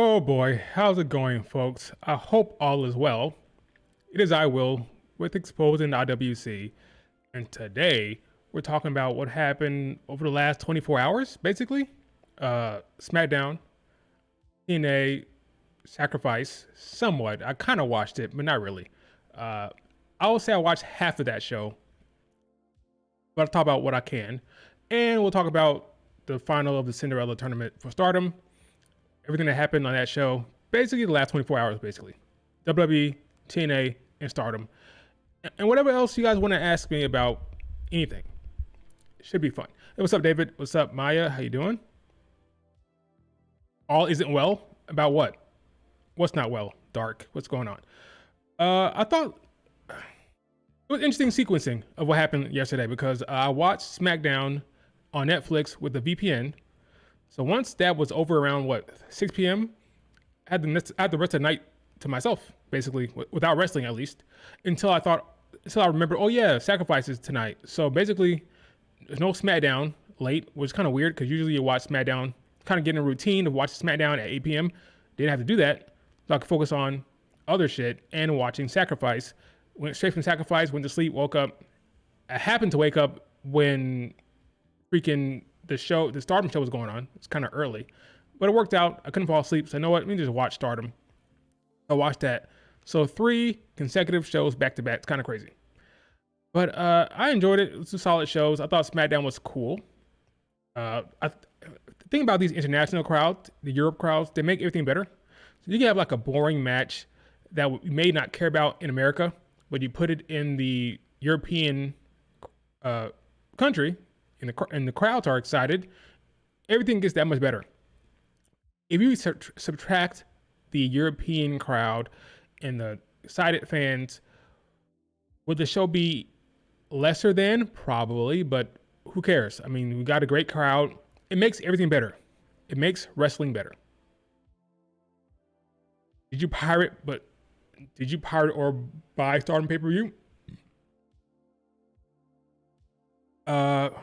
Oh boy, how's it going, folks? I hope all is well. It is I Will with Exposing IWC, and today we're talking about what happened over the last 24 hours, basically. SmackDown, TNA, Sacrifice, somewhat. I kind of watched it, but not really. Uh, I will say I watched half of that show, but I'll talk about what I can. And we'll talk about the final of the Cinderella tournament for Stardom, everything that happened on that show, basically the last 24 hours, basically. WWE, TNA, and Stardom. And whatever else you guys want to ask me about anything. It should be fun. Hey, what's up, David? What's up, Maya? How you doing? All isn't well? About what? What's not well? Dark. What's going on? I thought it was interesting sequencing of what happened yesterday because I watched SmackDown on Netflix with the VPN. So once that was over around 6 p.m., I had the rest of the night to myself, basically, without wrestling at least, until I remembered, oh yeah, Sacrifices tonight. So basically, there's no SmackDown late, which is kind of weird because usually you watch SmackDown, kind of get in a routine to watch SmackDown at 8 p.m. Didn't have to do that, so I could focus on other shit and watching Sacrifice. Went straight from Sacrifice, went to sleep, woke up. I happened to wake up when freaking the Stardom show was going on. It's kind of early, but it worked out. I couldn't fall asleep, so you know what? Let me just watch Stardom. I watched that. So 3 consecutive shows back to back. It's kind of crazy, but I enjoyed it. It was 2 solid shows. I thought SmackDown was cool. The thing about these international crowds, the Europe crowds, they make everything better. So you can have like a boring match that you may not care about in America, but you put it in the European country, and the crowds are excited, everything gets that much better. If you subtract the European crowd and the excited fans, would the show be lesser than? Probably, but who cares? I mean, we got a great crowd. It makes everything better. It makes wrestling better. Did you pirate or buy Stardom pay-per-view?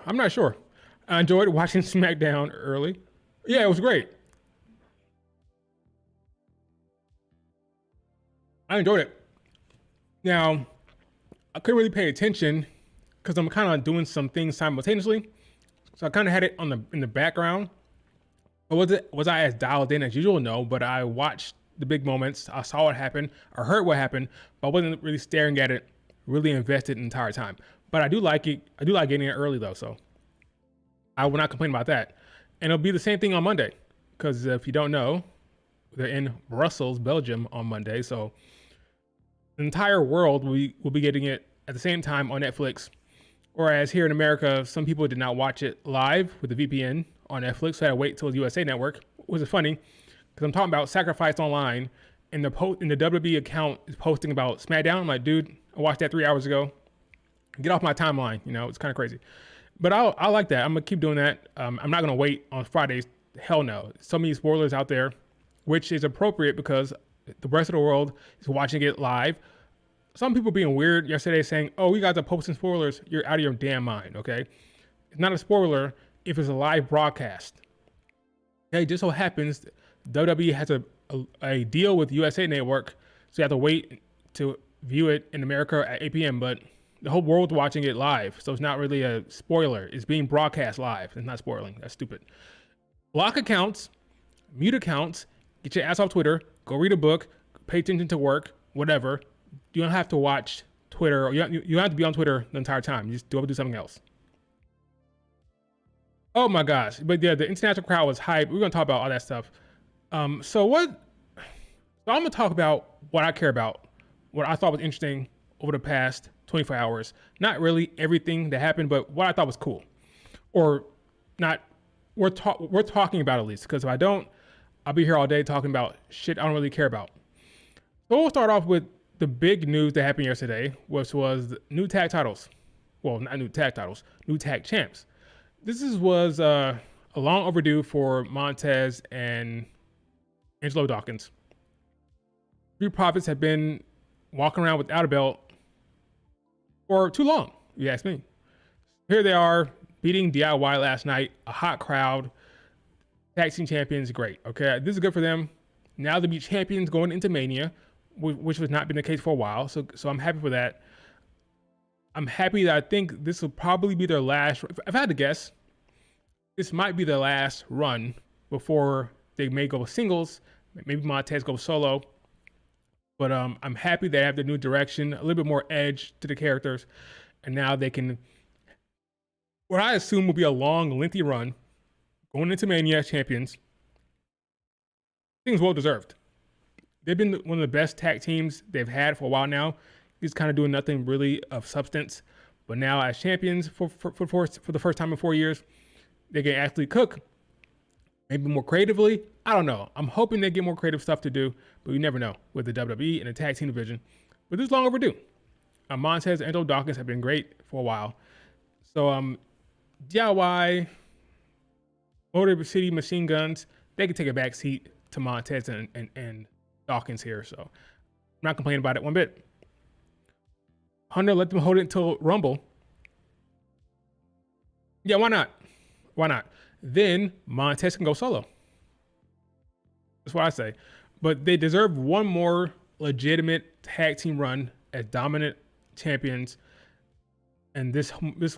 I'm not sure. I enjoyed watching SmackDown early. Yeah, it was great. I enjoyed it. Now, I couldn't really pay attention because I'm kind of doing some things simultaneously. So I kind of had it in the background. But was I as dialed in as usual? No, but I watched the big moments. I saw what happened. I heard what happened, but I wasn't really staring at it, really invested the entire time. But I do like it. I do like getting it early though, so I will not complain about that. And it'll be the same thing on Monday, because if you don't know, they're in Brussels, Belgium on Monday, so the entire world will be getting it at the same time on Netflix. Whereas here in America, some people did not watch it live with the VPN on Netflix, so I had to wait till the USA Network, which is funny, because I'm talking about Sacrifice Online, and the WWE account is posting about SmackDown. I'm like, dude, I watched that 3 hours ago. Get off my timeline, it's kind of crazy. But I like that. I'm gonna keep doing that. I'm not gonna wait on Fridays. Hell no. So many spoilers out there, which is appropriate because the rest of the world is watching it live. Some people being weird yesterday saying, oh, you guys are posting spoilers. You're out of your damn mind, okay? It's not a spoiler if it's a live broadcast. Okay, just so happens WWE has a deal with USA Network, so you have to wait to view it in America at 8 p.m., but the whole world's watching it live, so it's not really a spoiler. It's being broadcast live. It's not spoiling. That's stupid. Block accounts, mute accounts, get your ass off Twitter, go read a book, pay attention to work, whatever. You don't have to watch Twitter, or you don't have to be on Twitter the entire time. You just do something else. Oh my gosh. But yeah, the international crowd was hype. We're going to talk about all that stuff. So I'm going to talk about what I care about, what I thought was interesting over the past 24 hours. Not really everything that happened, but what I thought was cool. Or not, we're talking about at least, because if I don't, I'll be here all day talking about shit I don't really care about. So we'll start off with the big news that happened yesterday, which was the new tag titles. Well, not new tag titles, new tag champs. This was a long overdue for Montez and Angelo Dawkins. Street Profits have been walking around without a belt for too long, if you ask me. Here they are beating DIY last night, a hot crowd, tag team champions, great. Okay, this is good for them. Now they'll be champions going into Mania, which has not been the case for a while. So I'm happy for that. I'm happy that I think this will probably be their last. If I had to guess, this might be their last run before they may go singles. Maybe Montez goes solo. But I'm happy they have the new direction, a little bit more edge to the characters, and now they can, what I assume will be a long, lengthy run, going into Mania as champions. Things well deserved. They've been one of the best tag teams they've had for a while now. He's kind of doing nothing really of substance, but now as champions for the first time in 4 years, they can actually cook. Maybe more creatively. I don't know. I'm hoping they get more creative stuff to do, but you never know with the WWE and the tag team division. But this is long overdue. Montez and Angelo Dawkins have been great for a while. So DIY, Motor City Machine Guns, they can take a back seat to Montez and Dawkins here. So I'm not complaining about it one bit. Hunter, let them hold it until Rumble. Yeah, why not? Why not? Then Montez can go solo. That's what I say. But they deserve one more legitimate tag team run as dominant champions. And this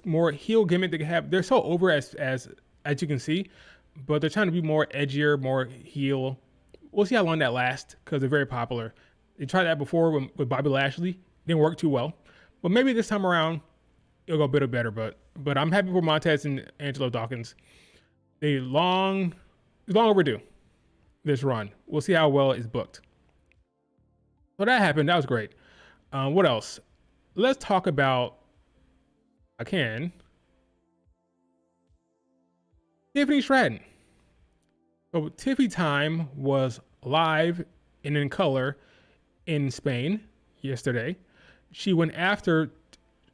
more heel gimmick they can have. They're so over as you can see, but they're trying to be more edgier, more heel. We'll see how long that lasts because they're very popular. They tried that before with Bobby Lashley. Didn't work too well. But maybe this time around, it'll go a bit better. But I'm happy for Montez and Angelo Dawkins. It's long overdue, this run. We'll see how well it's booked. So that happened. That was great. What else? Let's talk about, Tiffany Stratton. So Tiffany time was live and in color in Spain yesterday. She went after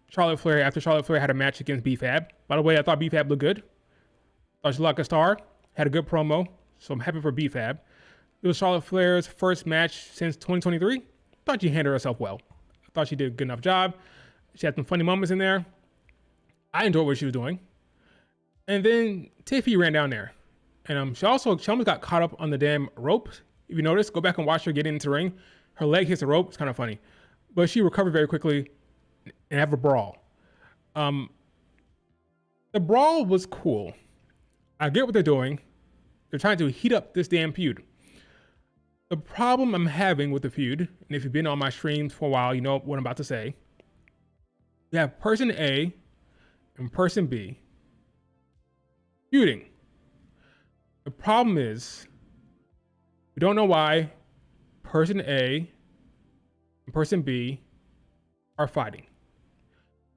Charlotte Flair after Charlotte Flair had a match against B-Fab. By the way, I thought B-Fab looked good. Thought she looked like a star. Had a good promo. So I'm happy for B-Fab. It was Charlotte Flair's first match since 2023. Thought she handled herself well. I thought she did a good enough job. She had some funny moments in there. I enjoyed what she was doing. And then Tiffany ran down there. And she almost got caught up on the damn rope. If you notice, go back and watch her get into the ring. Her leg hits the rope. It's kind of funny. But she recovered very quickly and have a brawl. The brawl was cool. I get what they're doing. They're trying to heat up this damn feud. The problem I'm having with the feud, and if you've been on my streams for a while, you know what I'm about to say. You have person A and person B feuding. The problem is, we don't know why person A and person B are fighting.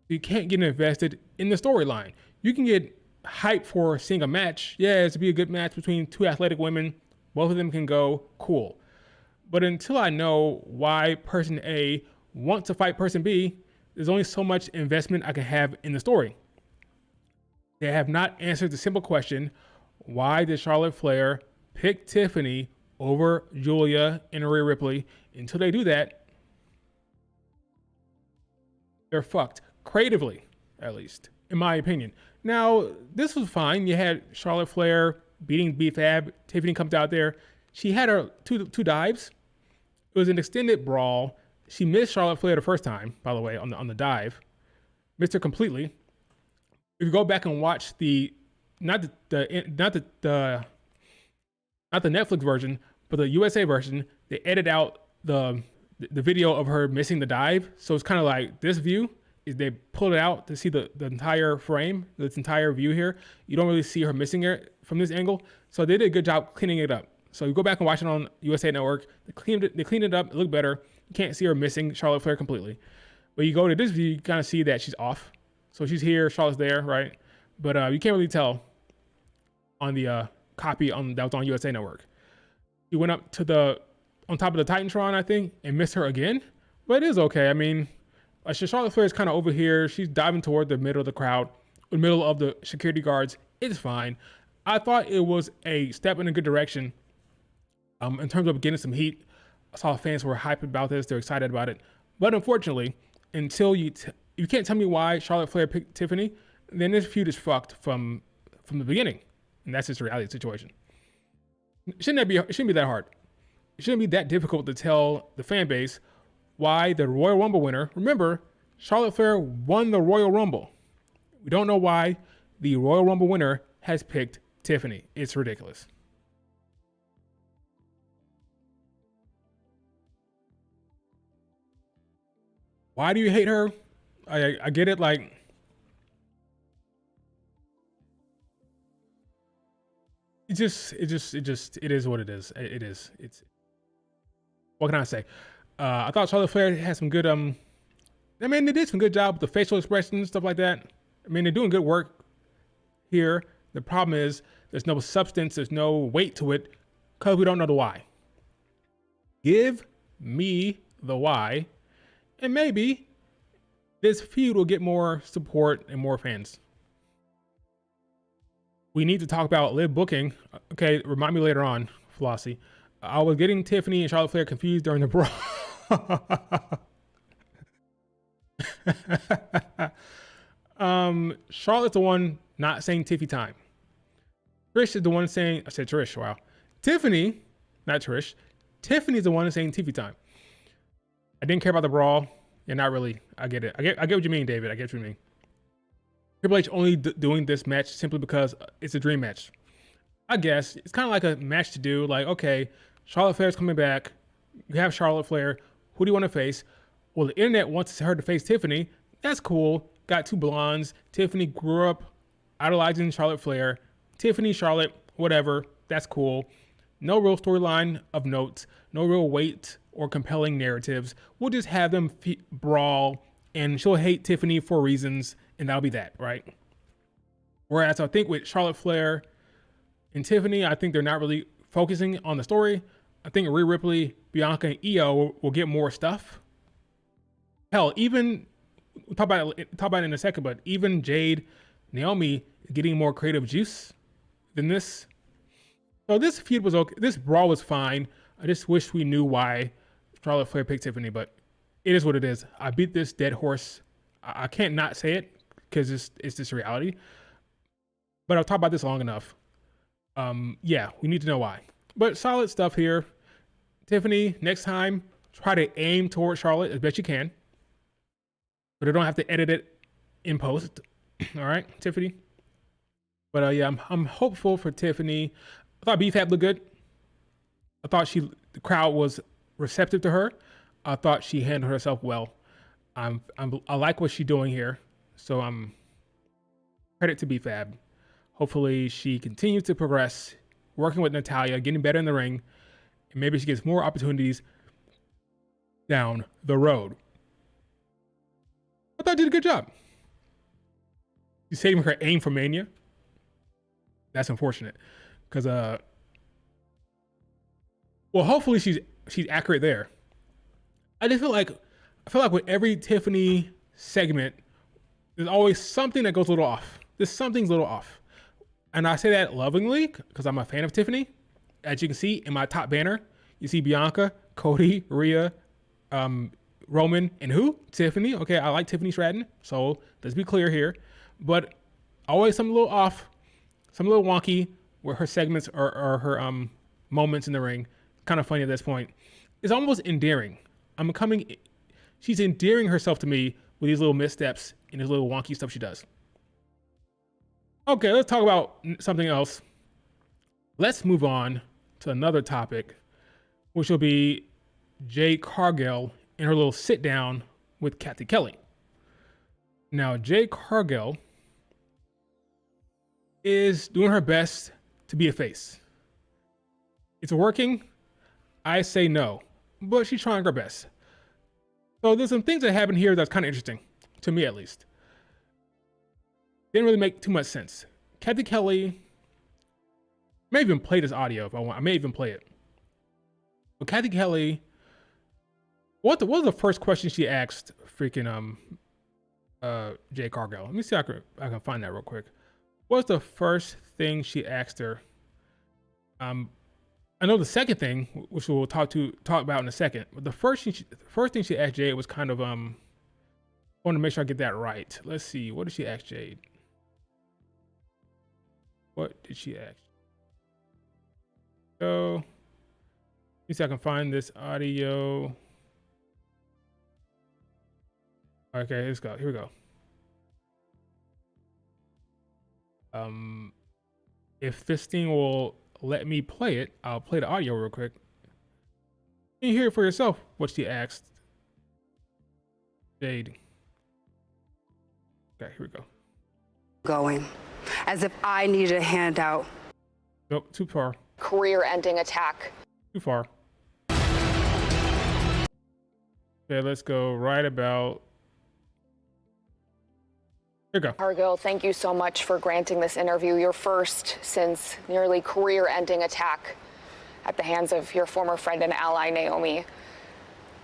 You can't get invested in the storyline. You can get hyped for seeing a match. Yeah, it's to be a good match between two athletic women. Both of them can go, cool. But until I know why person A wants to fight person B, there's only so much investment I can have in the story. They have not answered the simple question, why did Charlotte Flair pick Tiffany over Julia and Rhea Ripley? Until they do that, they're fucked. Creatively, at least, in my opinion. Now, this was fine. You had Charlotte Flair beating B-Fab. Tiffany comes out there. She had her two dives. It was an extended brawl. She missed Charlotte Flair the first time, by the way, on the dive. Missed her completely. If you go back and watch not the Netflix version, but the USA version, they edit out the video of her missing the dive. So it's kind of like this view. They pulled it out to see the entire frame, this entire view here. You don't really see her missing it from this angle. So they did a good job cleaning it up. So you go back and watch it on USA Network. They cleaned it up. It looked better. You can't see her missing Charlotte Flair completely. But you go to this view, you kind of see that she's off. So she's here, Charlotte's there, right? But you can't really tell on the copy that was on USA Network. She went up to on top of the Titantron, I think, and missed her again. But it is okay. I mean, Charlotte Flair is kind of over here. She's diving toward the middle of the crowd, the middle of the security guards. It's fine. I thought it was a step in a good direction in terms of getting some heat. I saw fans were hyped about this. They're excited about it. But unfortunately, until you can't tell me why Charlotte Flair picked Tiffany, then this feud is fucked from the beginning. And that's just a reality situation. Shouldn't be that hard. it shouldn't be that difficult to tell the fan base why the Royal Rumble winner, remember, Charlotte Flair won the Royal Rumble. We don't know why the Royal Rumble winner has picked Tiffany. It's ridiculous. Why do you hate her? I get it. Like, it is what it is. It is. It's, what can I say? I thought Charlotte Flair had some good. I mean, they did some good job with the facial expressions, stuff like that. I mean, they're doing good work here. The problem is there's no substance, there's no weight to it, because we don't know the why. Give me the why, and maybe this feud will get more support and more fans. We need to talk about live booking. Okay, remind me later on, Flossie. I was getting Tiffany and Charlotte Flair confused during the brawl. Charlotte's the one not saying Tiffy time. Trish is the one saying, I said Trish, wow. Tiffany, not Trish. Tiffany's the one saying Tiffy time. I didn't care about the brawl. Yeah, not really. I get it. I get what you mean, David. I get what you mean. Triple H only doing this match simply because it's a dream match. I guess it's kind of like a match to do. Like, okay, Charlotte Flair's coming back. You have Charlotte Flair. Who do you want to face? Well, the internet wants her to face Tiffany. That's cool. Got two blondes. Tiffany grew up idolizing Charlotte Flair. Tiffany, Charlotte, whatever. That's cool. No real storyline of note. No real weight or compelling narratives. We'll just have them brawl, and she'll hate Tiffany for reasons, and that'll be that, right? Whereas I think with Charlotte Flair and Tiffany, I think they're not really focusing on the story. I think Rhea Ripley, Bianca, and Io will get more stuff. Hell, even we'll talk about it in a second, but even Jade, Naomi is getting more creative juice than this. So this feud was okay. This brawl was fine. I just wish we knew why Charlotte Flair picked Tiffany, but it is what it is. I beat this dead horse. I can't not say it because it's just reality. But I've talked about this long enough. Yeah, we need to know why. But solid stuff here. Tiffany, next time, try to aim towards Charlotte as best you can. But I don't have to edit it in post. All right, Tiffany. But yeah, I'm hopeful for Tiffany. I thought BFAB looked good. I thought the crowd was receptive to her. I thought she handled herself well. I like what she's doing here. So I'm credit to BFAB. Hopefully she continues to progress, working with Natalya, getting better in the ring, and maybe she gets more opportunities down the road. I thought I did a good job. She's saving her aim for Mania. That's unfortunate. Because well, hopefully she's accurate there. I feel like with every Tiffany segment, there's always something that goes a little off. There's something's a little off. And I say that lovingly because I'm a fan of Tiffany. As you can see in my top banner, you see Bianca, Cody, Rhea, Roman, and who? Tiffany. Okay, I like Tiffany Stratton, so let's be clear here. But always something a little off, something a little wonky where her segments or her moments in the ring. Kind of funny at this point. It's almost endearing. She's endearing herself to me with these little missteps and these little wonky stuff she does. Okay, let's talk about something else. Let's move on to another topic, which will be Jade Cargill and her little sit down with Kathy Kelly. Now, Jade Cargill is doing her best to be a face. It's working. I say no, but she's trying her best. So there's some things that happen here that's kind of interesting, to me at least. Didn't really make too much sense. Kathy Kelly, I may even play this audio if I want. I may even play it. But Kathy Kelly, what was the first question she asked freaking Jade Cargill? Let me see if I can find that real quick. What's the first thing she asked her? I know the second thing, which we'll talk about in a second, but the first thing she asked Jade was kind of I want to make sure I get that right. Let's see, what did she ask Jade? What did she ask? So See if I can find this audio. Okay, let's go. Here we go. If this thing will let me play it, I'll play the audio real quick. You can hear it for yourself what she asked Jade. Okay, here we go. Going, as if I needed a handout. Nope, too far. Career-ending attack. Too far. Okay, let's go right about. Here we go. Cargill, thank you so much for granting this interview, your first since nearly career-ending attack at the hands of your former friend and ally, Naomi.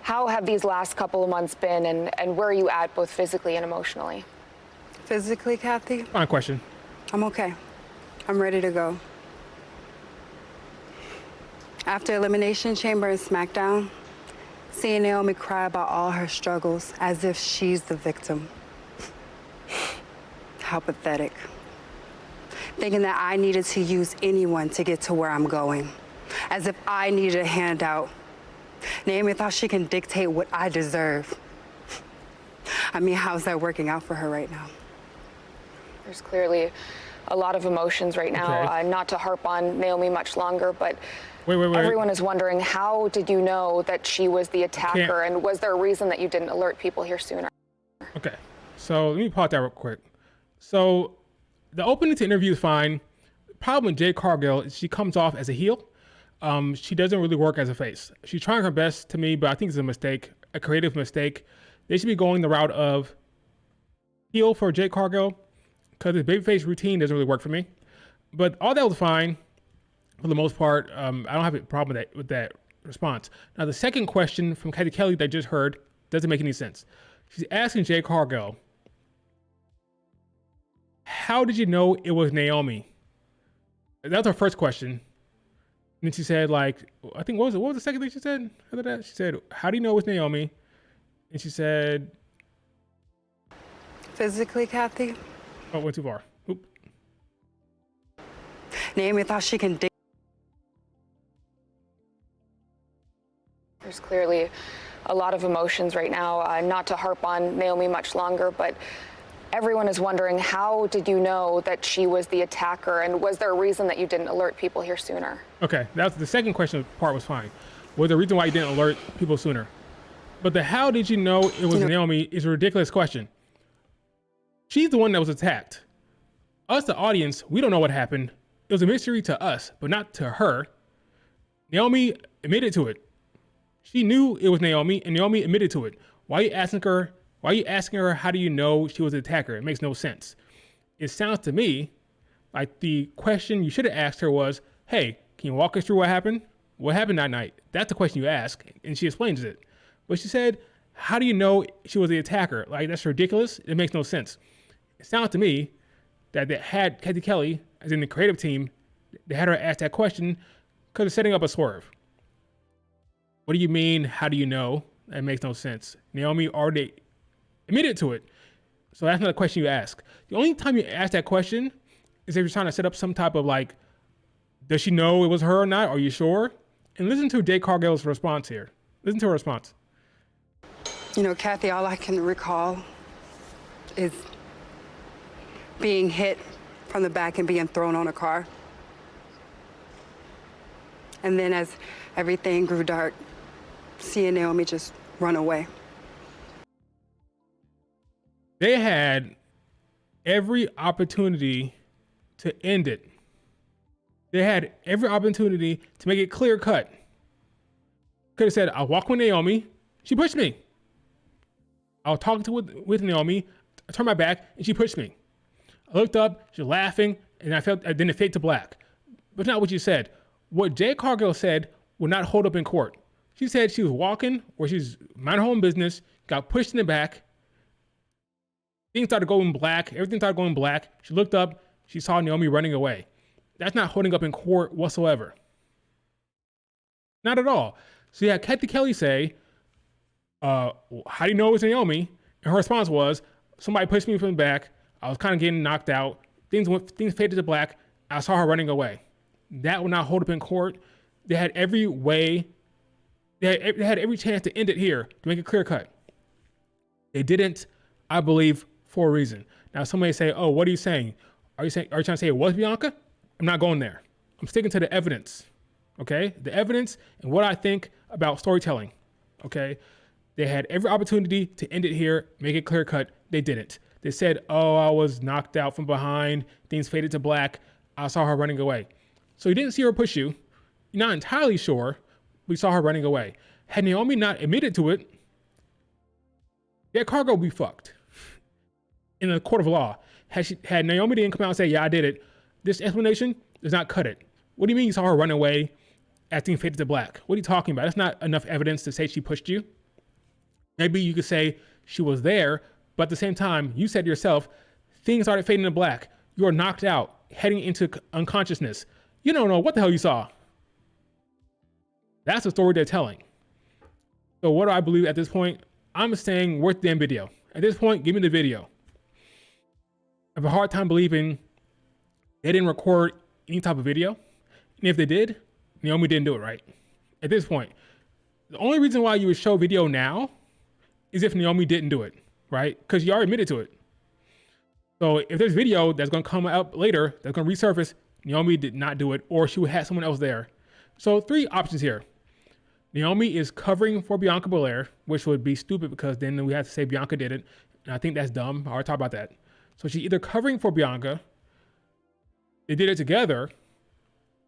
How have these last couple of months been, and where are you at both physically and emotionally? Physically, Kathy? Fine question. I'm okay. I'm ready to go. After Elimination Chamber and SmackDown, seeing Naomi cry about all her struggles as if she's the victim. How pathetic. Thinking that I needed to use anyone to get to where I'm going. As if I needed a handout. Naomi thought she can dictate what I deserve. I mean, how's that working out for her right now? There's clearly a lot of emotions right now. Okay. Not to harp on Naomi much longer, but Wait. everyone is wondering, how did you know that she was the attacker, and was there a reason that you didn't alert people here sooner? Okay, so let me pause that real quick. So the opening to interview is fine. The problem with Jade Cargill is she comes off as a heel. She doesn't really work as a face. She's trying her best to me, but I think it's a mistake, a creative mistake. They should be going the route of heel for Jade Cargill, because the babyface routine doesn't really work for me. But all that was fine for the most part. I don't have a problem with that response. Now, the second question from Kathy Kelly that I just heard doesn't make any sense. She's asking Jade Cargill, how did you know it was Naomi? That's her first question. And then she said, like, I think, what was the second thing she said after that? She said, how do you know it was Naomi? And she said, Physically, Kathy? oh, went too far. Oop. Naomi thought she can There's clearly a lot of emotions right now. Not to harp on Naomi much longer, but everyone is wondering, how did you know that she was the attacker, and was there a reason that you didn't alert people here sooner? Okay, that's the second question part was fine. Was the reason why you didn't alert people sooner? But the how did you know it was Naomi is a ridiculous question. She's the one that was attacked. Us, the audience, we don't know what happened. It was a mystery to us, but not to her. Naomi admitted to it. She knew it was Naomi, and Naomi admitted to it. Why are you asking her, how do you know she was the attacker? It makes no sense. It sounds to me like the question you should have asked her was, hey, can you walk us through what happened? What happened that night? That's the question you ask, and she explains it. But she said, how do you know she was the attacker? Like, that's ridiculous. It makes no sense. It sounds to me that they had Kathy Kelly, as in the creative team, they had her ask that question because of setting up a swerve. What do you mean, how do you know? That makes no sense. Naomi already admitted to it. So that's not a question you ask. The only time you ask that question is if you're trying to set up some type of like, does she know it was her or not? Are you sure? And listen to Jade Cargill's response here. Listen to her response. You know, Kathy, all I can recall is being hit from the back and being thrown on a car. And then as everything grew dark, seeing Naomi just run away. They had every opportunity to end it. They had every opportunity to make it clear cut. Could have said, I'll walk with Naomi. She pushed me. I was talking with Naomi. I turned my back and she pushed me. I looked up, she's laughing, and then it faded to black. But not what you said. What Jade Cargill said would not hold up in court. She said she was walking, or she's minding her own business, got pushed in the back. Things started going black. Everything started going black. She looked up, she saw Naomi running away. That's not holding up in court whatsoever. Not at all. So you had Kathy Kelly say, how do you know it was Naomi? And her response was, somebody pushed me from the back. I was kind of getting knocked out. Things faded to black. I saw her running away. That would not hold up in court. They had every way They had every chance to end it here, to make it clear cut. They didn't, I believe, for a reason. Now, somebody say, "Oh, what are you saying? Are you trying to say it was Bianca?" I'm not going there. I'm sticking to the evidence. Okay, the evidence and what I think about storytelling. Okay, they had every opportunity to end it here, make it clear cut. They didn't. They said, "Oh, I was knocked out from behind. Things faded to black. I saw her running away." So you didn't see her push you. You're not entirely sure. We saw her running away. Had Naomi not admitted to it, that cargo would be fucked. In the court of law, had Naomi didn't come out and say, "Yeah, I did it," this explanation does not cut it. What do you mean you saw her run away as things faded to black? What are you talking about? That's not enough evidence to say she pushed you. Maybe you could say she was there, but at the same time, you said yourself, things started fading to black. You are knocked out, heading into unconsciousness. You don't know what the hell you saw. That's the story they're telling. So what do I believe at this point? I'm saying worth the damn video. At this point, give me the video. I have a hard time believing they didn't record any type of video. And if they did, Naomi didn't do it right. At this point, the only reason why you would show video now is if Naomi didn't do it, right? Because you already admitted to it. So if there's video that's going to come up later, that's going to resurface, Naomi did not do it, or she would have someone else there. So 3 options here. Naomi is covering for Bianca Belair, which would be stupid because then we have to say Bianca did it. And I think that's dumb. I already talked about that. So she's either covering for Bianca, they did it together,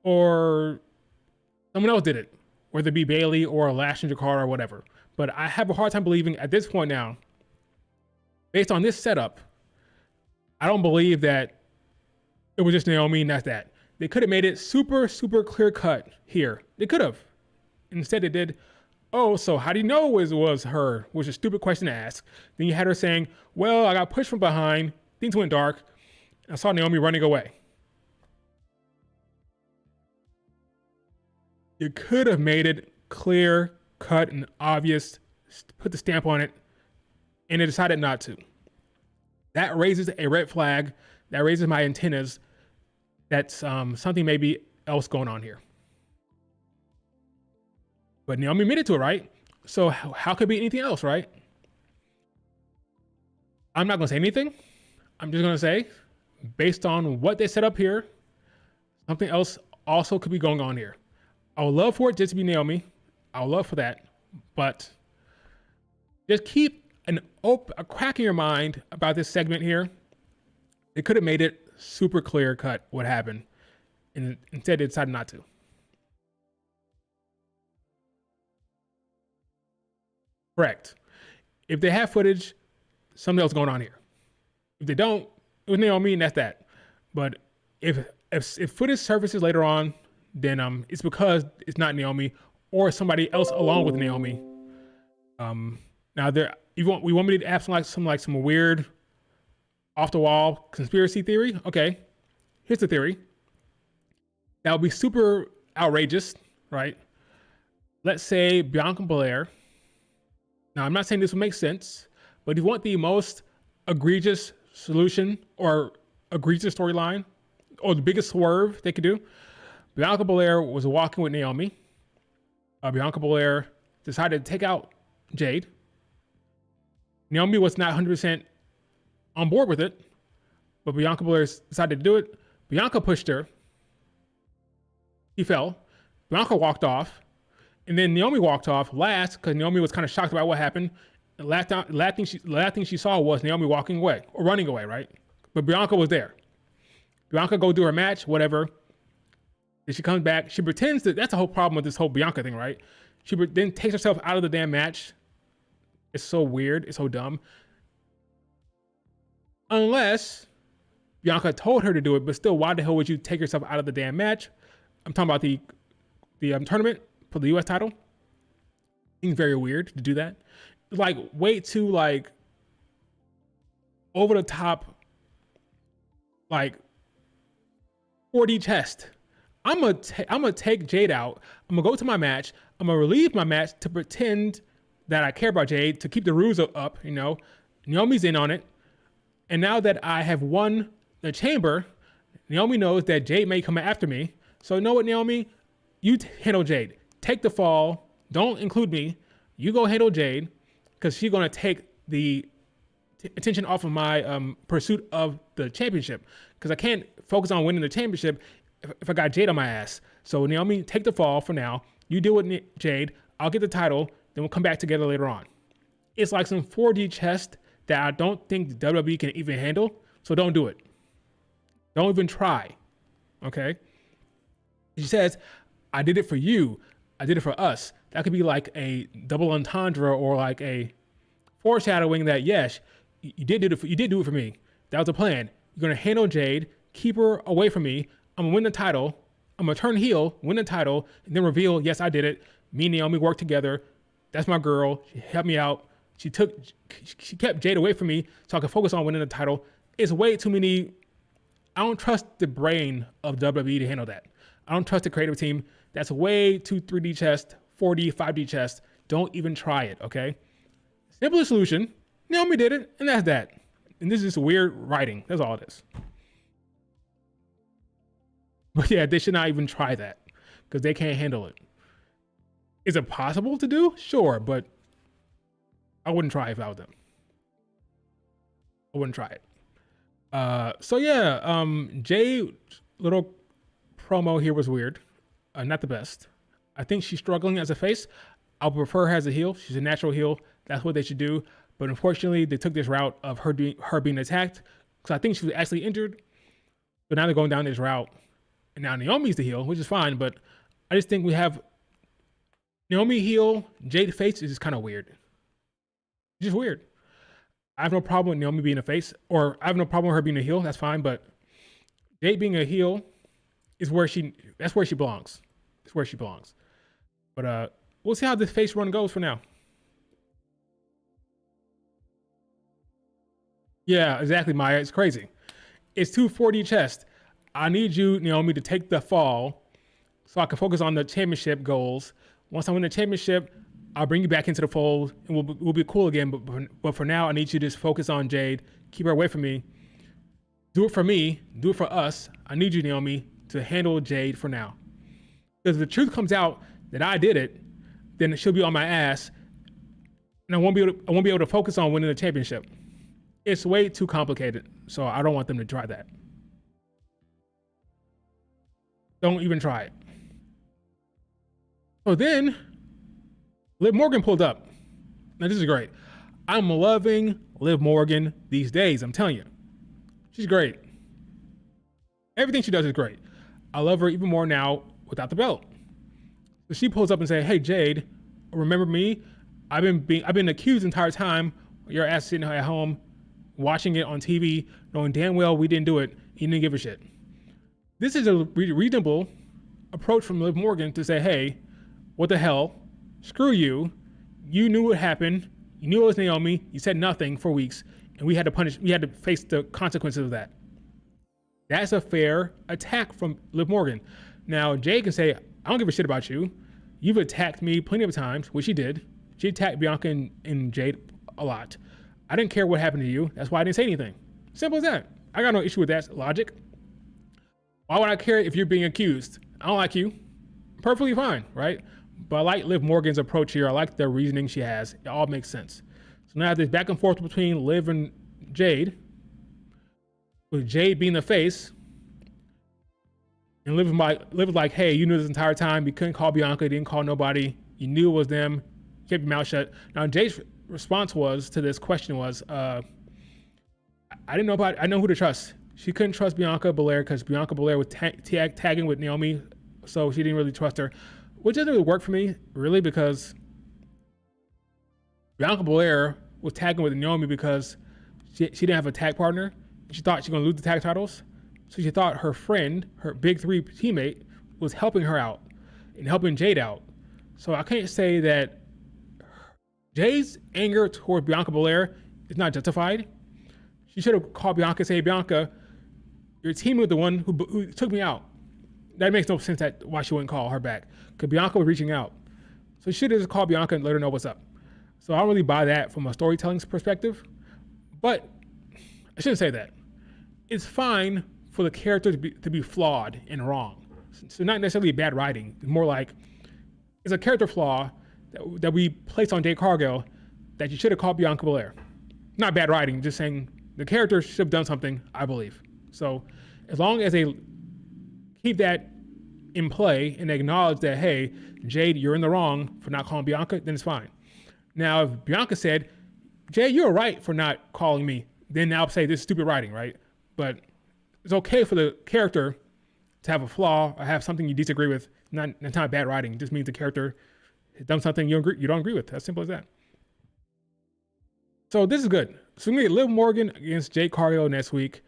or someone else did it, whether it be Bailey or Lash and Jakara or whatever. But I have a hard time believing at this point now, based on this setup, I don't believe that it was just Naomi and that's that. They could have made it super, super clear cut here. They could have. Instead they did, "Oh, so how do you know it was her?" Which is a stupid question to ask. Then you had her saying, "Well, I got pushed from behind, things went dark, I saw Naomi running away." You could have made it clear, cut, and obvious, put the stamp on it, and they decided not to. That raises a red flag. That raises my antennas. That's something maybe else going on here. But Naomi admitted to it, right? So how could it be anything else, right? I'm not going to say anything. I'm just going to say, based on what they set up here, something else also could be going on here. I would love for it just to be Naomi. I would love for that. But just keep a crack in your mind about this segment here. They could have made it super clear cut what happened. And instead they decided not to. Correct. If they have footage, something else going on here. If they don't, it was Naomi and that's that. But if footage surfaces later on, then it's because it's not Naomi or somebody else along with Naomi. Now we want me to have some weird off the wall conspiracy theory. Okay, here's the theory. That would be super outrageous, right? Let's say Bianca Belair. Now, I'm not saying this will make sense, but if you want the most egregious solution or egregious storyline or the biggest swerve they could do, Bianca Belair was walking with Naomi. Bianca Belair decided to take out Jade. Naomi was not 100% on board with it, but Bianca Belair decided to do it. Bianca pushed her. He fell. Bianca walked off. And then Naomi walked off last because Naomi was kind of shocked about what happened. The last thing she saw was Naomi walking away or running away, right? But Bianca was there. Bianca go do her match, whatever. Then she comes back. She pretends that that's the whole problem with this whole Bianca thing, right? She then takes herself out of the damn match. It's so weird. It's so dumb. Unless Bianca told her to do it, but still, why the hell would you take yourself out of the damn match? I'm talking about the tournament for the U.S. title. Seems very weird to do that. Like, way too, like, over the top, like, 4D chest. I'm gonna take Jade out. I'm gonna go to my match. I'm gonna relieve my match to pretend that I care about Jade, to keep the ruse up, you know. Naomi's in on it. And now that I have won the chamber, Naomi knows that Jade may come after me. So you know what, Naomi? You handle Jade. Take the fall. don't include me. You go handle Jade, because she's gonna take the attention off of my pursuit of the championship. Because I can't focus on winning the championship if I got Jade on my ass. So Naomi, take the fall for now. You deal with Jade. I'll get the title. Then we'll come back together later on. It's like some 4D chess that I don't think the WWE can even handle. So don't do it. Don't even try. Okay? She says, I did it for you. I did it for us. That could be like a double entendre or like a foreshadowing that, yes, you did do it for me. That was the plan. You're going to handle Jade, keep her away from me. I'm going to win the title. I'm going to turn heel, win the title, and then reveal, yes, I did it. Me and Naomi worked together. That's my girl. She helped me out. She kept Jade away from me so I could focus on winning the title. It's way too many. I don't trust the brain of WWE to handle that. I don't trust the creative team. That's way too 3D chess, 4D, 5D chess. Don't even try it, okay? Simplest solution. Naomi did it, and that's that. And this is just weird writing. That's all it is. But yeah, they should not even try that because they can't handle it. Is it possible to do? Sure, but I wouldn't try if I was them. I wouldn't try it. So yeah, Jay's little promo here was weird. Not the best. I think she's struggling as a face. I would prefer her as a heel. She's a natural heel. That's what they should do. But unfortunately, they took this route of her being attacked. So I think she was actually injured. But now they're going down this route. And now Naomi's the heel, which is fine. But I just think we have Naomi heel, Jade face is just kind of weird. It's just weird. I have no problem with Naomi being a face, or I have no problem with her being a heel. That's fine. But Jade being a heel is that's where she belongs. It's where she belongs. But we'll see how this face run goes for now. Yeah, exactly, Maya. It's crazy. It's 240 chest. I need you, Naomi, to take the fall so I can focus on the championship goals. Once I win the championship, I'll bring you back into the fold and we'll be cool again. But for now, I need you to just focus on Jade. Keep her away from me. Do it for me. Do it for us. I need you, Naomi, to handle Jade for now. Because if the truth comes out that I did it, then she'll be on my ass and I won't be able to focus on winning the championship. It's way too complicated, so I don't want them to try that. Don't even try it. So then, Liv Morgan pulled up. Now this is great. I'm loving Liv Morgan these days, I'm telling you. She's great. Everything she does is great. I love her even more now without the belt. So she pulls up and says, hey Jade, remember me? I've been accused the entire time. Your ass sitting at home watching it on TV, knowing damn well we didn't do it. You didn't give a shit. This is a reasonable approach from Liv Morgan to say, hey, what the hell? Screw you. You knew what happened. You knew it was Naomi. You said nothing for weeks, and we had to face the consequences of that. That's a fair attack from Liv Morgan. Now, Jade can say, I don't give a shit about you. You've attacked me plenty of times, which she did. She attacked Bianca and Jade a lot. I didn't care what happened to you. That's why I didn't say anything. Simple as that. I got no issue with that logic. Why would I care if you're being accused? I don't like you. Perfectly fine, right? But I like Liv Morgan's approach here. I like the reasoning she has. It all makes sense. So now there's back and forth between Liv and Jade, with Jade being the face. And Liv was like, hey, you knew this entire time. You couldn't call Bianca. You didn't call nobody. You knew it was them. Keep your mouth shut. Now Jade's response to this question was, I know who to trust. She couldn't trust Bianca Belair because Bianca Belair was tagging with Naomi, so she didn't really trust her, which doesn't really work for me, really, because Bianca Belair was tagging with Naomi because she didn't have a tag partner. She thought she was going to lose the tag titles, so she thought her friend, her big three teammate, was helping her out and helping Jade out. So I can't say that Jade's anger toward Bianca Belair is not justified. She should have called Bianca and say, hey, Bianca, you're teaming with the one who took me out. That makes no sense why she wouldn't call her back, because Bianca was reaching out. So she should have just called Bianca and let her know what's up. So I don't really buy that from a storytelling perspective, but I shouldn't say that. It's fine for the character to be flawed and wrong. So not necessarily bad writing. It's more like it's a character flaw that we placed on Jade Cargill that you should have called Bianca Belair. Not bad writing, just saying the character should have done something, I believe. So as long as they keep that in play and acknowledge that, hey, Jade, you're in the wrong for not calling Bianca, then it's fine. Now, if Bianca said, Jade, you're right for not calling me, then I'll say this is stupid writing, right? But it's okay for the character to have a flaw or have something you disagree with. It's not bad writing. It just means the character has done something you don't agree with. As simple as that. So this is good. So we're going to get Liv Morgan against Jade Cargill next week.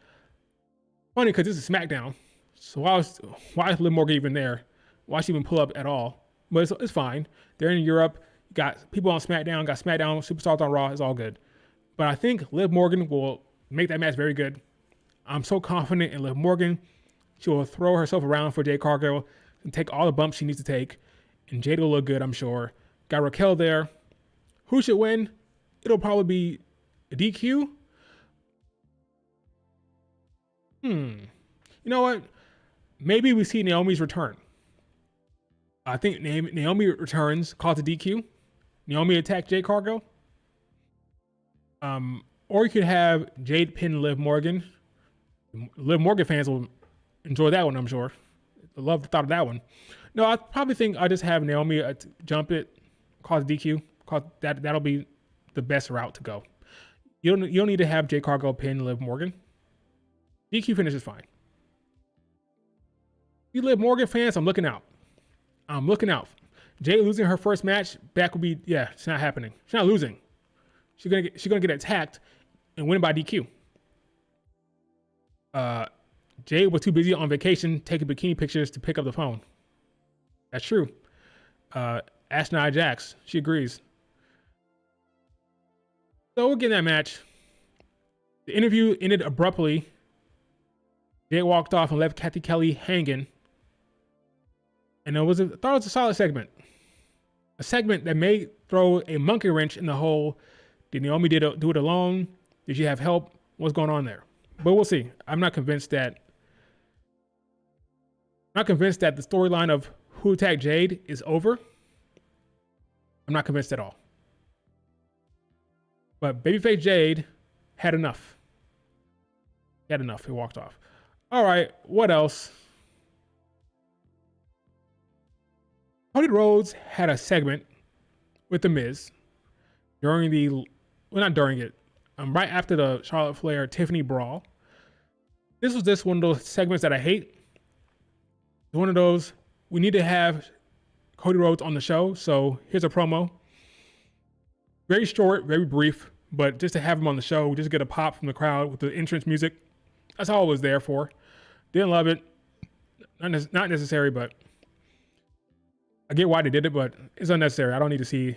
Funny because this is SmackDown. So why is Liv Morgan even there? Why she even pull up at all? But it's fine. They're in Europe. Got people on SmackDown. Got SmackDown Superstars on Raw. It's all good. But I think Liv Morgan will make that match very good. I'm so confident in Liv Morgan. She will throw herself around for Jade Cargill and take all the bumps she needs to take. And Jade will look good, I'm sure. Got Raquel there. Who should win? It'll probably be a DQ. You know what? Maybe we see Naomi's return. I think Naomi returns, calls a DQ. Naomi attack Jade Cargill. Or you could have Jade pin Liv Morgan. Liv Morgan fans will enjoy that one, I'm sure. I love the thought of that one. No, I probably think I'll just have Naomi jump it, cause DQ. That'll be the best route to go. You don't need to have Jade Cargill pin Liv Morgan. DQ finish is fine. You Liv Morgan fans, I'm looking out. Jade losing her first match back would be, it's not happening. She's not losing. She's gonna get attacked and win by DQ. Jade was too busy on vacation taking bikini pictures to pick up the phone. That's true. Ask Nia Jax. She agrees. So we'll get in that match. The interview ended abruptly. Jade walked off and left Kathy Kelly hanging. And I thought it was a solid segment. A segment that may throw a monkey wrench in the whole, did Naomi do it alone? Did she have help? What's going on there? But we'll see. I'm not convinced that the storyline of who attacked Jade is over. I'm not convinced at all. But babyface Jade had enough. He walked off. All right, what else? Cody Rhodes had a segment with The Miz right after the Charlotte Flair Tiffany brawl. This was just one of those segments that I hate. One of those, we need to have Cody Rhodes on the show, so here's a promo. Very short, very brief, but just to have him on the show, just get a pop from the crowd with the entrance music. That's all it was there for. Didn't love it. Not necessary, but I get why they did it, but it's unnecessary. I don't need to see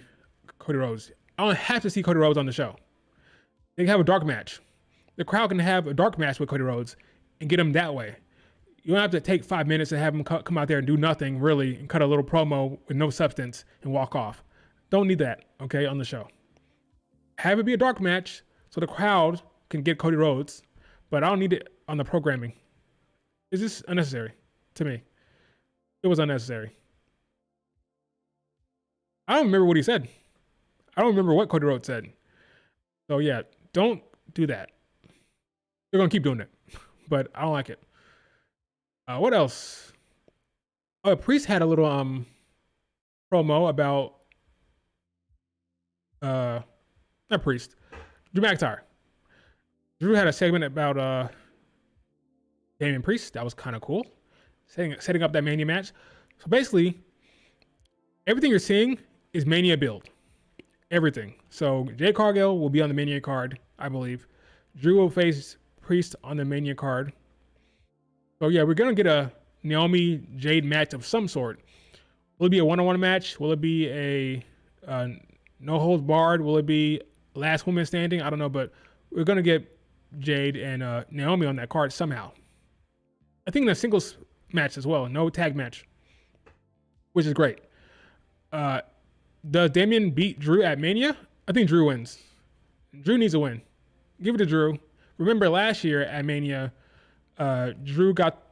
Cody Rhodes. I don't have to see Cody Rhodes on the show. They can have a dark match. The crowd can have a dark match with Cody Rhodes and get him that way. You don't have to take 5 minutes and have him come out there and do nothing really and cut a little promo with no substance and walk off. Don't need that, okay, on the show. Have it be a dark match so the crowd can get Cody Rhodes, but I don't need it on the programming. It's just unnecessary to me. It was unnecessary. I don't remember what he said. I don't remember what Cody Rhodes said. So yeah, don't do that. They're gonna keep doing it, but I don't like it. What else? Oh, Priest had a little promo about not Priest, Drew McIntyre. Drew had a segment about Damian Priest. That was kind of cool. Setting up that Mania match. So basically, everything you're seeing is Mania build. Everything. So Jade Cargill will be on the Mania card, I believe. Drew will face Priest on the Mania card. So yeah, we're gonna get a Naomi Jade match of some sort. Will it be a one-on-one match? Will it be a no holds barred? Will it be last woman standing? I don't know, but we're gonna get Jade and Naomi on that card somehow. I think in a singles match as well, no tag match, which is great. Does Damian beat Drew at Mania? I think Drew wins. Drew needs a win. Give it to Drew. Remember last year at Mania, Drew got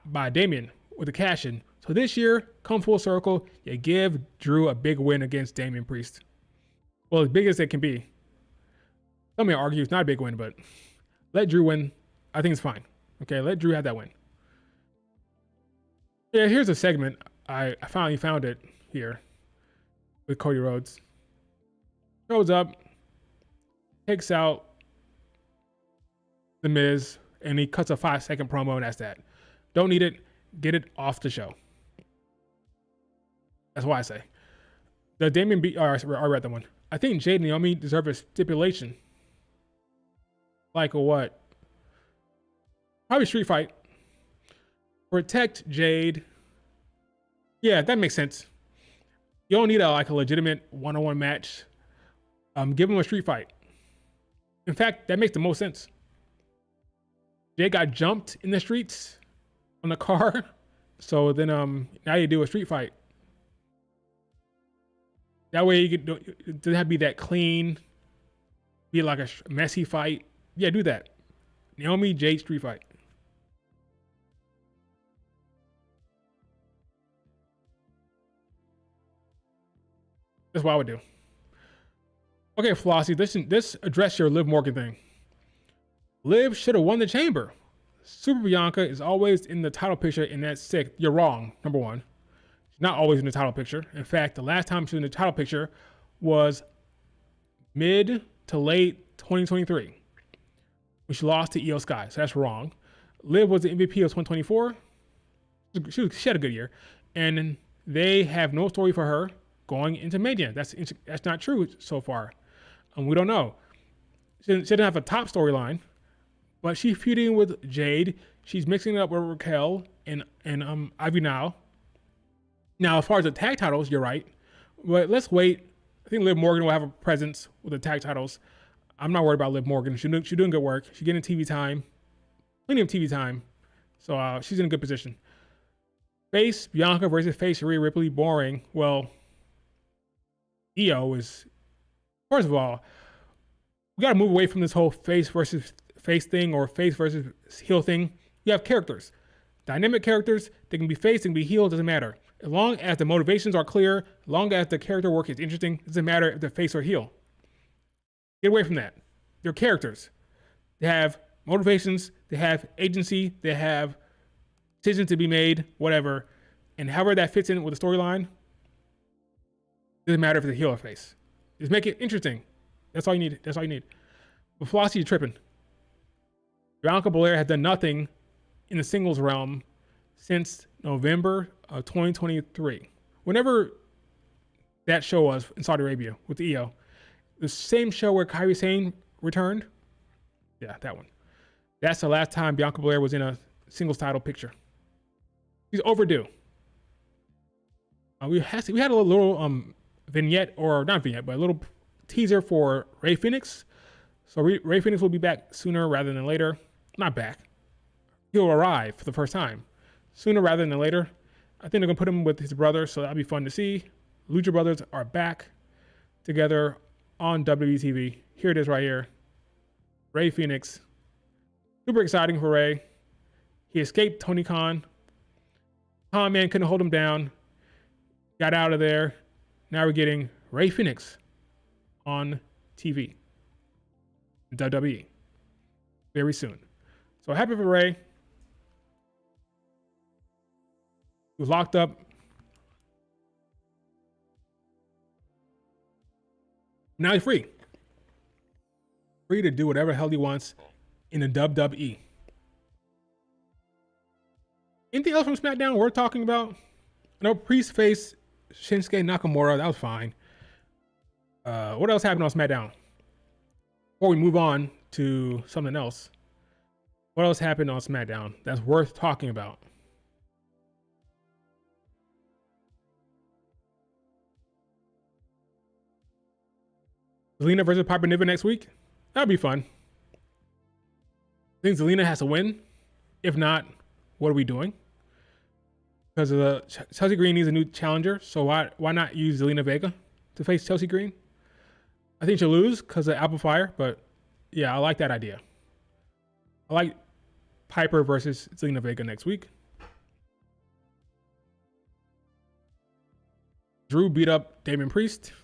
by Damian with a cash-in. So this year, come full circle, you give Drew a big win against Damian Priest. Well, as big as it can be. Some may argue it's not a big win, but let Drew win. I think it's fine. Okay, let Drew have that win. Yeah, here's a segment. I finally found it here with Cody Rhodes. Shows up, takes out The Miz, and he cuts a 5-second promo, and that's that. Don't need it. Get it off the show. That's why I say. The Damian B. I read that one. I think Jade and Naomi deserve a stipulation. Like a what? Probably street fight. Protect Jade. Yeah, that makes sense. You don't need a legitimate one-on-one match. Give him a street fight. In fact, that makes the most sense. Jade got jumped in the streets on the car. So then now you do a street fight. That way it doesn't have to be that clean, be like a messy fight. Yeah, do that. Naomi, Jade street fight. That's what I would do. Okay, Flossie, this address your Liv Morgan thing. Liv should have won the chamber. Super Bianca is always in the title picture, and that's sick. You're wrong, number one. She's not always in the title picture. In fact, the last time she was in the title picture was mid to late 2023 when she lost to Io Sky. So that's wrong. Liv was the MVP of 2024. She had a good year. And they have no story for her going into Mania. That's not true so far. We don't know. She didn't have a top storyline, but she's feuding with Jade. She's mixing it up with Raquel and Ivy Now. Now, as far as the tag titles, you're right. But let's wait. I think Liv Morgan will have a presence with the tag titles. I'm not worried about Liv Morgan. She's doing good work. She's getting TV time. Plenty of TV time. So she's in a good position. Face Bianca versus face Rhea Ripley. Boring. Well, Io is... First of all, we got to move away from this whole face versus face thing or face versus heel thing. You have characters. Dynamic characters. They can be face, they can be heel. It doesn't matter. As long as the motivations are clear, as long as the character work is interesting, it doesn't matter if they're face or heel. Get away from that. They're characters. They have motivations. They have agency. They have decisions to be made, whatever. And however that fits in with the storyline, doesn't matter if it's heel or face. Just make it interesting. That's all you need. That's all you need. But Flossie, you're tripping. Bianca Belair has done nothing in the singles realm since November of 2023. Whenever that show was in Saudi Arabia with the EO, the same show where Kairi Sane returned. Yeah, that one. That's the last time Bianca Belair was in a singles title picture. She's overdue. We had a little vignette, or not vignette, but a little teaser for Rey Fenix. So Rey Fenix will be back sooner rather than later. Not back. He'll arrive for the first time sooner rather than later. I think they're gonna put him with his brother, so that'll be fun to see. Lucha Brothers are back together on WWE TV. Here it is right here. Rey Fenix. Super exciting for Rey. He escaped Tony Khan. Khan Man couldn't hold him down. Got out of there. Now we're getting Rey Fenix on TV. WWE. Very soon. So happy for Rey. He was locked up. Now he's free. Free to do whatever the hell he wants in the WWE. Anything else from SmackDown worth talking about? I know Priest faced Shinsuke Nakamura. That was fine. What else happened on SmackDown? Before we move on to something else, what else happened on SmackDown that's worth talking about? Zelina versus Piper Niven next week? That'd be fun. I think Zelina has to win. If not, what are we doing? Because Chelsea Green needs a new challenger, so why not use Zelina Vega to face Chelsea Green? I think she'll lose because of Apple Fire, but yeah, I like that idea. I like Piper versus Zelina Vega next week. Drew beat up Damien Priest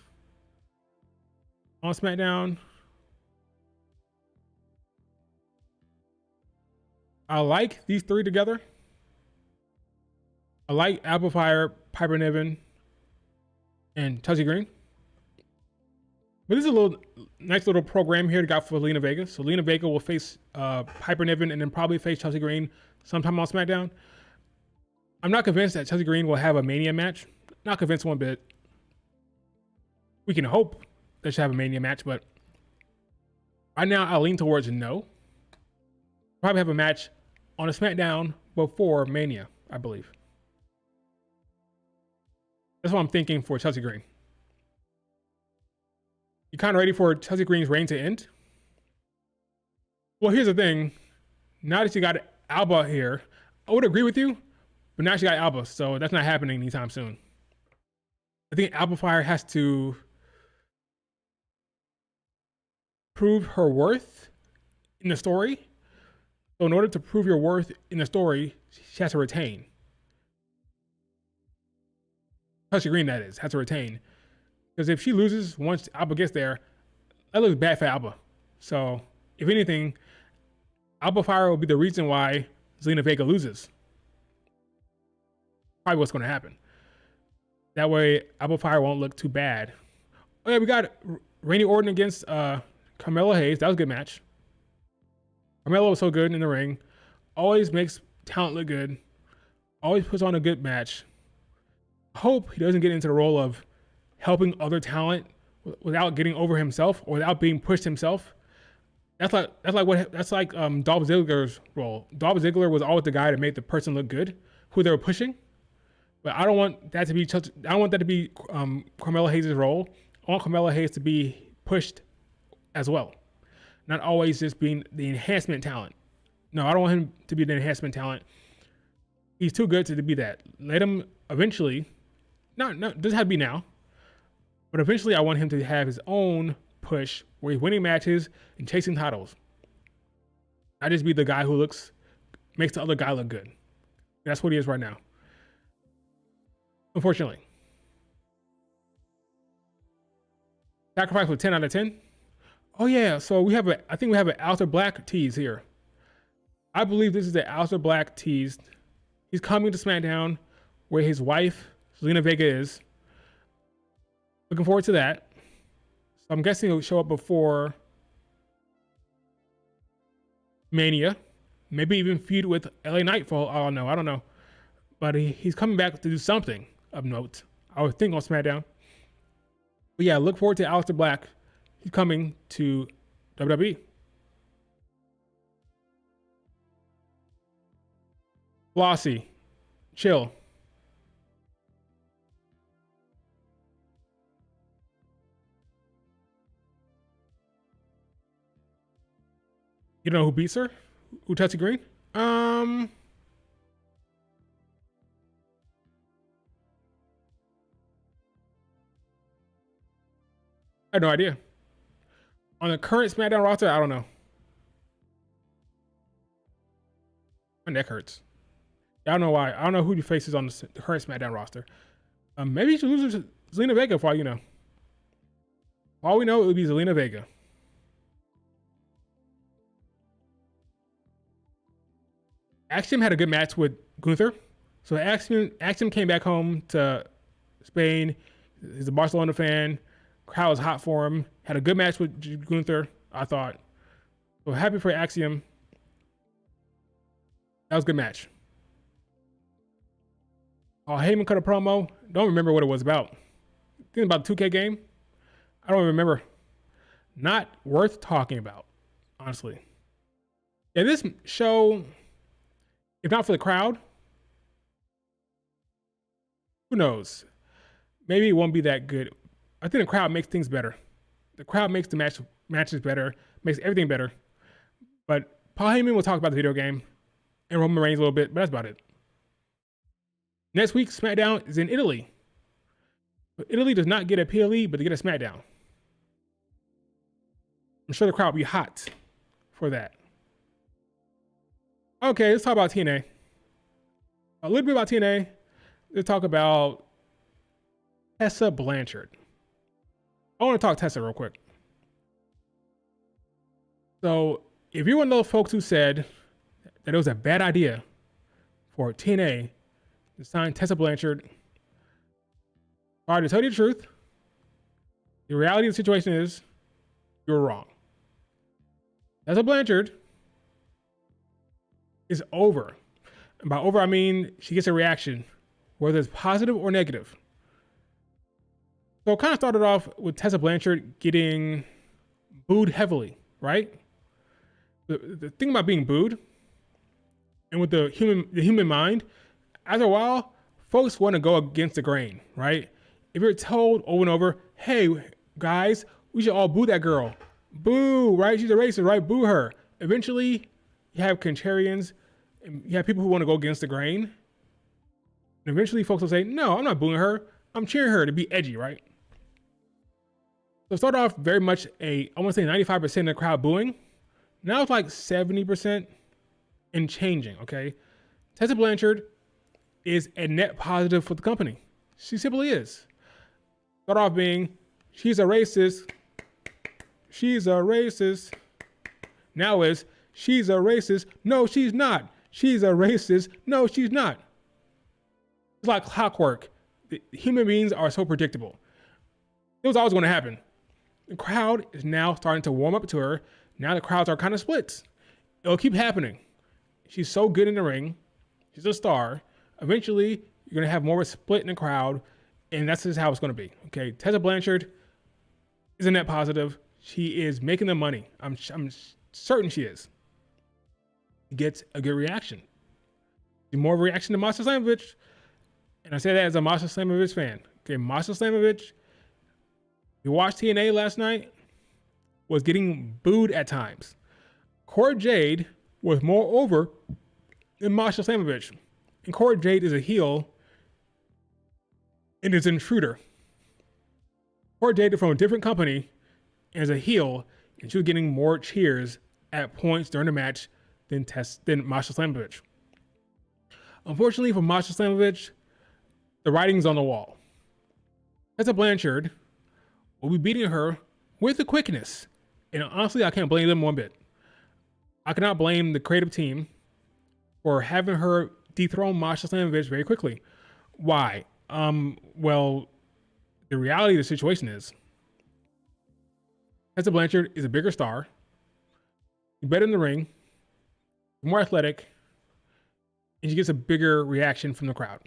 on SmackDown. I like these three together. I like Apple Fire, Piper Niven, and Chelsea Green. But this is a nice little program here to got for Lena Vega. So Lena Vega will face Piper Niven and then probably face Chelsea Green sometime on SmackDown. I'm not convinced that Chelsea Green will have a Mania match. Not convinced one bit. We can hope that she'll have a Mania match, but right now I lean towards no. Probably have a match on a SmackDown before Mania, I believe. That's what I'm thinking for Chelsea Green. You kind of ready for Chelsea Green's reign to end? Well, here's the thing. Now that you got Alba here, I would agree with you, but now she got Alba, so that's not happening anytime soon. I think Alba Fire has to prove her worth in the story. So in order to prove your worth in the story, she has to retain. Chelsea Green, that is, has to retain. Because if she loses once Alba gets there, that looks bad for Alba. So, if anything, Alba Fire will be the reason why Zelina Vega loses. Probably what's going to happen. That way, Alba Fire won't look too bad. Oh yeah, we got Randy Orton against Carmelo Hayes. That was a good match. Carmelo was so good in the ring. Always makes talent look good. Always puts on a good match. Hope he doesn't get into the role of helping other talent without getting over himself or without being pushed himself. That's like Dolph Ziggler's role. Dolph Ziggler was always the guy to make the person look good, who they were pushing. But I don't want that to be Carmelo Hayes' role. I want Carmelo Hayes to be pushed as well, not always just being the enhancement talent. No, I don't want him to be the enhancement talent. He's too good to be that. Let him eventually. No, doesn't have to be now. But eventually, I want him to have his own push where he's winning matches and chasing titles. Not just be the guy who makes the other guy look good. That's what he is right now. Unfortunately. Sacrifice with 10 out of 10. Oh yeah, so I think we have an Aleister Black tease here. I believe this is the Aleister Black tease. He's coming to SmackDown where his wife, Zelina Vega, is. Looking forward to that. So I'm guessing he'll show up before Mania. Maybe even feud with LA Knightfall. I don't know. But he's coming back to do something of note. I would think on SmackDown. But yeah, look forward to Aleister Black. He's coming to WWE. Flossie, chill. You know who beats her? Who Chelsea Green? I have no idea. On the current SmackDown roster, I don't know. My neck hurts. I don't know why. I don't know who he faces on the current SmackDown roster. Maybe he should lose to Zelina Vega for all you know. For all we know, it would be Zelina Vega. Axiom had a good match with Gunther. So Axiom came back home to Spain. He's a Barcelona fan. Crowd was hot for him. Had a good match with Gunther, I thought. So happy for Axiom. That was a good match. Heyman cut a promo. Don't remember what it was about. Think about the 2K game. I don't remember. Not worth talking about, honestly. Yeah, this show, if not for the crowd, who knows? Maybe it won't be that good. I think the crowd makes things better. The crowd makes the matches better, makes everything better. But Paul Heyman will talk about the video game and Roman Reigns a little bit, but that's about it. Next week, SmackDown is in Italy. But Italy does not get a PLE, but they get a SmackDown. I'm sure the crowd will be hot for that. Okay, let's talk about TNA. A little bit about TNA. Let's talk about Tessa Blanchard. I want to talk Tessa real quick. So, if you're one of those folks who said that it was a bad idea for TNA to sign Tessa Blanchard, to tell you the truth, the reality of the situation is you're wrong. Tessa Blanchard is over. And by over, I mean she gets a reaction, whether it's positive or negative. So it kind of started off with Tessa Blanchard getting booed heavily, right? The thing about being booed and with the human mind, after a while, folks want to go against the grain, right? If you're told over and over, hey, guys, we should all boo that girl. Boo, right? She's a racist, right? Boo her. Eventually, you have contrarians, and you have people who want to go against the grain. And eventually, folks will say, no, I'm not booing her. I'm cheering her to be edgy, right? So it started off very much I want to say 95% of the crowd booing. Now it's like 70% and changing, okay? Tessa Blanchard is a net positive for the company. She simply is. Start off being, she's a racist. She's a racist. Now is, she's a racist. No, she's not. She's a racist. No, she's not. It's like clockwork. Human beings are so predictable. It was always going to happen. The crowd is now starting to warm up to her. Now the crowds are kind of split. It'll keep happening. She's so good in the ring. She's a star. Eventually, you're going to have more of a split in the crowd, and that's just how it's going to be. Okay, Tessa Blanchard is a net positive. She is making the money. I'm certain she is. Gets a good reaction. More of a reaction to Masha Slamovich. And I say that as a Masha Slamovich fan. Okay, Masha Slamovich, you watched TNA last night, was getting booed at times. Cora Jade was more over than Masha Slamovich. And Cora Jade is a heel and is an intruder. Cora Jade is from a different company and is a heel, and she was getting more cheers at points during the match than Masha Slamovich. Unfortunately for Masha Slamovich, the writing's on the wall. Tessa Blanchard will be beating her with the quickness. And honestly, I can't blame them one bit. I cannot blame the creative team for having her dethrone Masha Slamovich very quickly. Why? Well, the reality of the situation is Tessa Blanchard is a bigger star, better in the ring, more athletic, and she gets a bigger reaction from the crowd.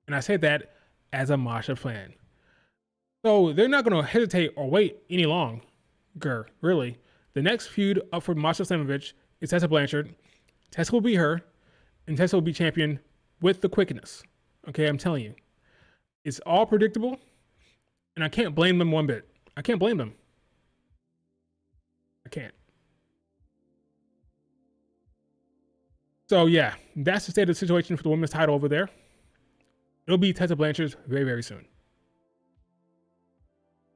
And I say that as a Masha fan. So they're not going to hesitate or wait any longer, really. The next feud up for Masha Slamovich is Tessa Blanchard. Tessa will be her, and Tessa will be champion with the quickness. Okay, I'm telling you. It's all predictable, and I can't blame them one bit. I can't blame them. I can't. So yeah, that's the state of the situation for the women's title over there. It'll be Tessa Blanchard's very, very soon.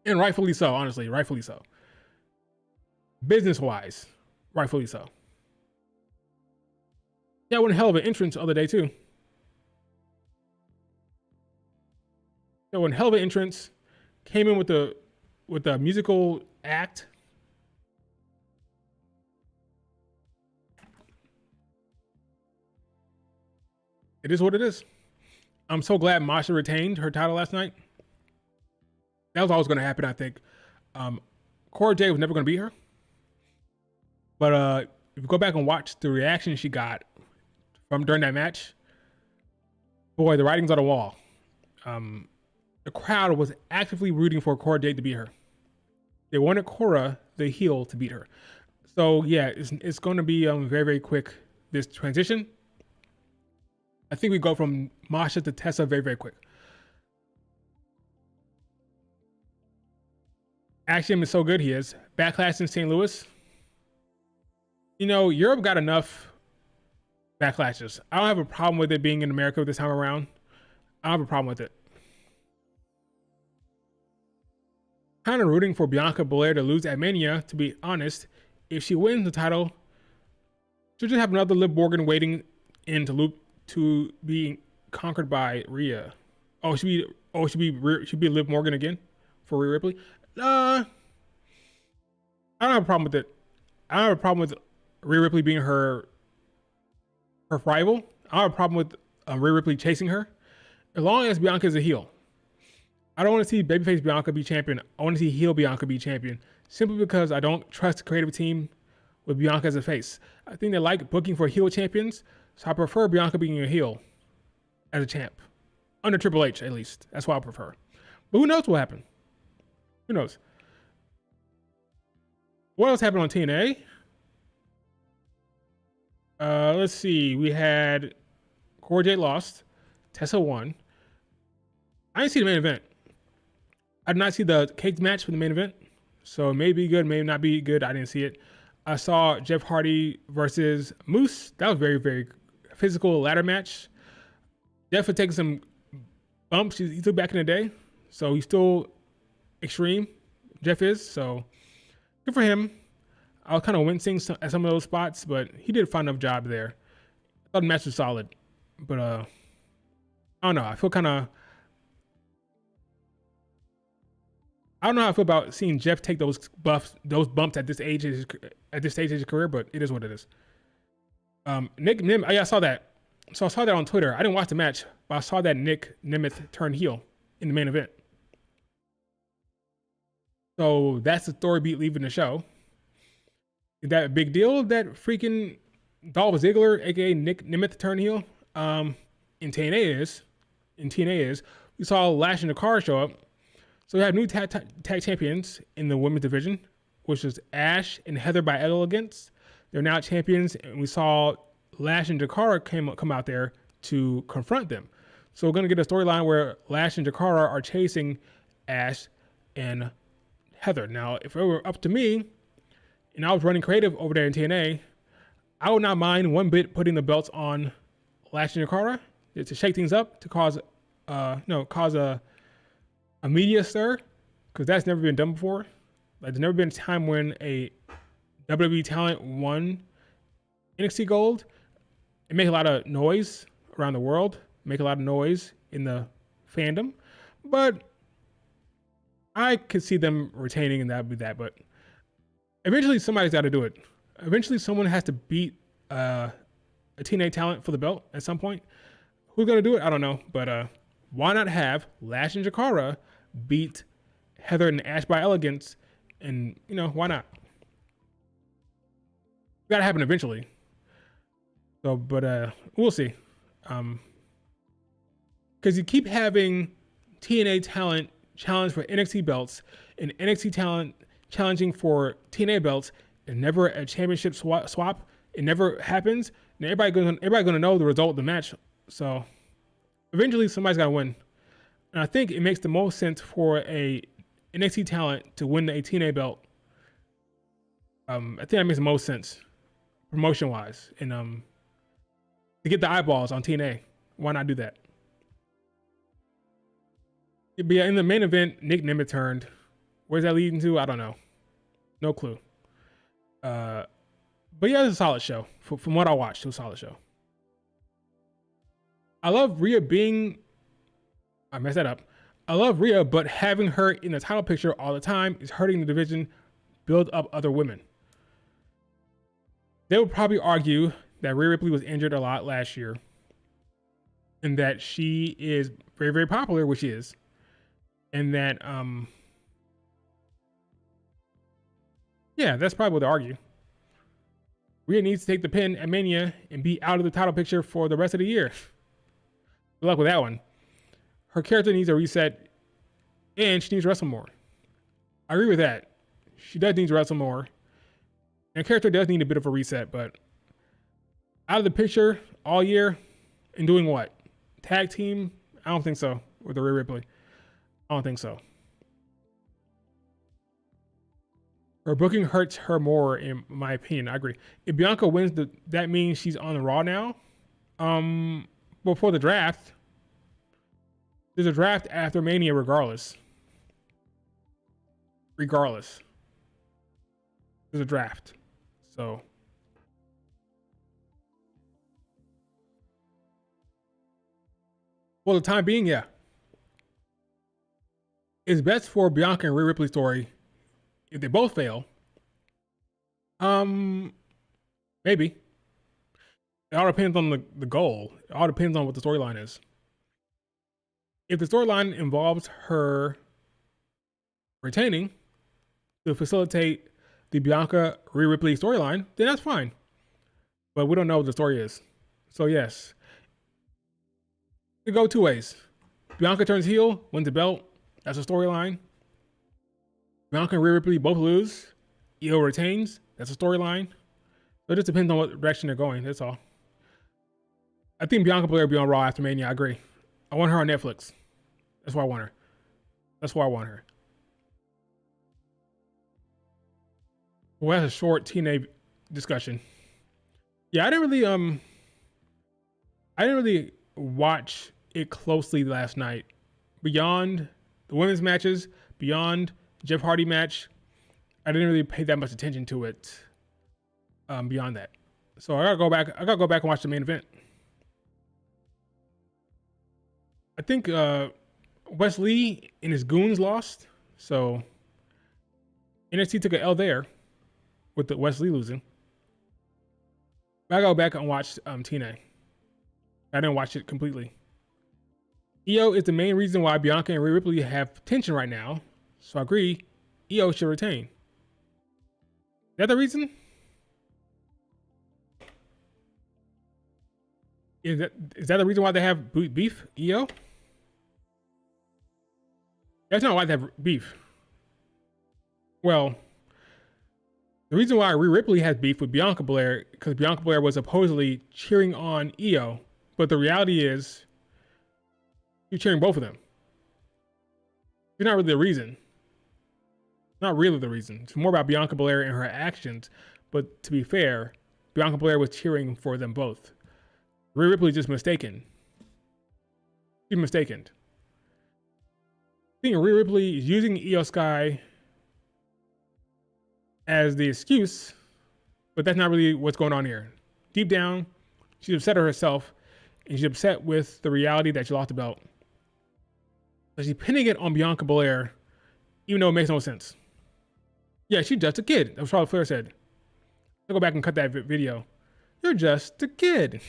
And rightfully so, honestly, rightfully so. Business-wise, rightfully so. Yeah, one hell of an entrance the other day, too. So one hell of an entrance. Came in with the musical act. It is what it is. I'm so glad Masha retained her title last night. That was always going to happen, I think. Cora Jade was never going to beat her. But if you go back and watch the reaction she got from during that match, boy, the writing's on the wall. The crowd was actively rooting for Cora Jade to beat her. They wanted Cora, the heel, to beat her. So yeah, it's going to be very, very quick, this transition. I think we go from Masha to Tessa very, very quick. Axiom is so good, he is. Backlash in St. Louis. You know, Europe got enough backlashes. I don't have a problem with it being in America this time around. I don't have a problem with it. Kind of rooting for Bianca Belair to lose at Mania, to be honest. If she wins the title, she'll just have another Liv Morgan waiting in to be conquered by Rhea. Oh, she'll be Oh, should be Liv Morgan again for Rhea Ripley. I don't have a problem with it. I don't have a problem with Rhea Ripley being her rival. I don't have a problem with Rhea Ripley chasing her, as long as Bianca is a heel. I don't want to see babyface Bianca be champion. I want to see heel Bianca be champion, simply because I don't trust the creative team with Bianca as a face. I think they like booking for heel champions, so I prefer Bianca being a heel as a champ. Under Triple H, at least. That's what I prefer. But who knows what happened? Who knows? What else happened on TNA? Let's see. We had Cora Jade lost. Tessa won. I didn't see the main event. I did not see the cage match for the main event. So it may be good, may not be good. I didn't see it. I saw Jeff Hardy versus Moose. That was very, very physical ladder match. Jeff had taken some bumps he took back in the day. So he's still extreme. Jeff is. So good for him. I was kind of wincing at some of those spots, but he did a fine enough job there. I thought the match was solid. But I don't know. I don't know how I feel about seeing Jeff take those bumps at this stage of his career, but it is what it is. Nick Nemeth, I saw that. So I saw that on Twitter. I didn't watch the match, but I saw that Nick Nemeth turned heel in the main event. So that's the story beat leaving the show. Is that a big deal that freaking Dolph Ziggler, aka Nick Nemeth, turned heel? In TNA is. We saw Lash and Nakamura show up. So we have new tag champions in the women's division, which is Ash and Heather by Elegance. They're now champions, and we saw Lash and Jakara come out there to confront them. So we're going to get a storyline where Lash and Jakara are chasing Ash and Heather. Now, if it were up to me, and I was running creative over there in TNA, I would not mind one bit putting the belts on Lash and Jakara to shake things up, to cause a media stir, because that's never been done before. Like, there's never been a time when a WWE talent won NXT Gold and make a lot of noise around the world, make a lot of noise in the fandom. But I could see them retaining, and that would be that. But eventually somebody's got to do it. Eventually someone has to beat a TNA talent for the belt at some point. Who's going to do it? I don't know. But why not have Lash and Jakara beat Heather and Ash by Elegance? And, why not? Got to happen eventually. So, but we'll see. Because you keep having TNA talent challenge for NXT belts and NXT talent challenging for TNA belts, and never a championship swap. It never happens. And everybody gonna know the result of the match. So eventually somebody's got to win. And I think it makes the most sense for a NXT talent to win the TNA belt. I think that makes the most sense, promotion wise, and to get the eyeballs on TNA. Why not do that? But yeah, in the main event, Nick Nemeth turned. Where's that leading to? I don't know. No clue. But yeah, it was a solid show. From what I watched, it was a solid show. I love Rhea being... I messed that up. I love Rhea, but having her in the title picture all the time is hurting the division, build up other women. They would probably argue that Rhea Ripley was injured a lot last year, and that she is very, very popular, which she is, and that, yeah, that's probably what they argue. Rhea needs to take the pin at Mania and be out of the title picture for the rest of the year. Good luck with that one. Her character needs a reset, and she needs to wrestle more. I agree with that. She does need to wrestle more. And her character does need a bit of a reset, but out of the picture all year and doing what? Tag team? I don't think so with the Rhea Ripley. I don't think so. Her booking hurts her more, in my opinion. I agree. If Bianca wins, that means she's on the Raw now. Before the draft, there's a draft after Mania regardless. There's a draft. So. For the time being, yeah. It's best for Bianca and Rhea Ripley's story if they both fail. Maybe. It all depends on the goal. It all depends on what the storyline is. If the storyline involves her retaining to facilitate the Bianca Rhea Ripley storyline, then that's fine. But we don't know what the story is. So yes, it go two ways. Bianca turns heel, wins the belt. That's a storyline. Bianca and Rhea Ripley both lose. Io retains. That's a storyline. So it just depends on what direction they're going. That's all. I think Bianca Belair will be on Raw after Mania. I agree. I want her on Netflix. That's why I want her. That's why I want her. Well, that's a short TNA discussion. Yeah, I didn't really watch it closely last night. Beyond the women's matches, beyond Jeff Hardy match, I didn't really pay that much attention to it. Beyond that, so I gotta go back and watch the main event. I think Wes Lee and his goons lost, so NXT took an L there with the Wes Lee losing. But I gotta go back and watch TNA. I didn't watch it completely. Io is the main reason why Bianca and Rhea Ripley have tension right now, so I agree. Io should retain. Is that the reason? Is that the reason why they have beef, Io? That's not why they have beef. Well, the reason why Rhea Ripley has beef with Bianca Belair, because Bianca Belair was supposedly cheering on Io, but the reality is, you're cheering both of them. You're not really the reason. Not really the reason. It's more about Bianca Belair and her actions, but to be fair, Bianca Belair was cheering for them both. Rhea Ripley is just mistaken. She's mistaken. I think Rhea Ripley is using Io Sky as the excuse, but that's not really what's going on here. Deep down, she's upset at herself, and she's upset with the reality that she lost the belt. So she's pinning it on Bianca Belair, even though it makes no sense. Yeah, she's just a kid. That's what Charlotte Flair said. I'll go back and cut that video. You're just a kid.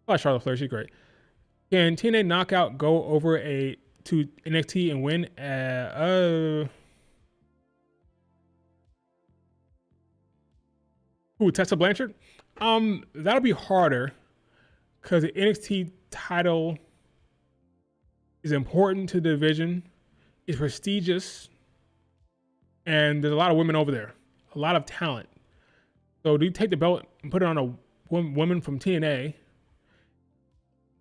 I like Charlotte Flair, she's great. Can TNA Knockout go over to NXT and win? Tessa Blanchard? That'll be harder because the NXT title is important to the division. It's prestigious, and there's a lot of women over there, a lot of talent. So do you take the belt and put it on a woman from TNA?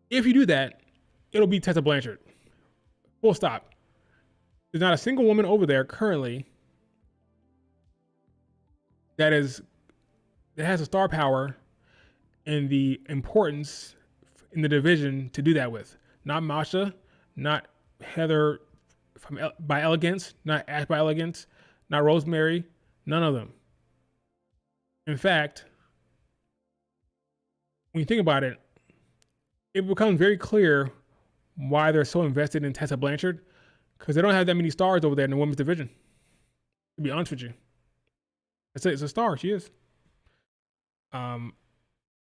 If you do that, it'll be Tessa Blanchard. Full stop. There's not a single woman over there currently that has the star power and the importance in the division to do that with. Not Masha, not Heather by Elegance, not Ash by Elegance, not Rosemary, none of them. In fact, when you think about it, it becomes very clear why they're so invested in Tessa Blanchard, because they don't have that many stars over there in the women's division. To be honest with you, it's a star. She is.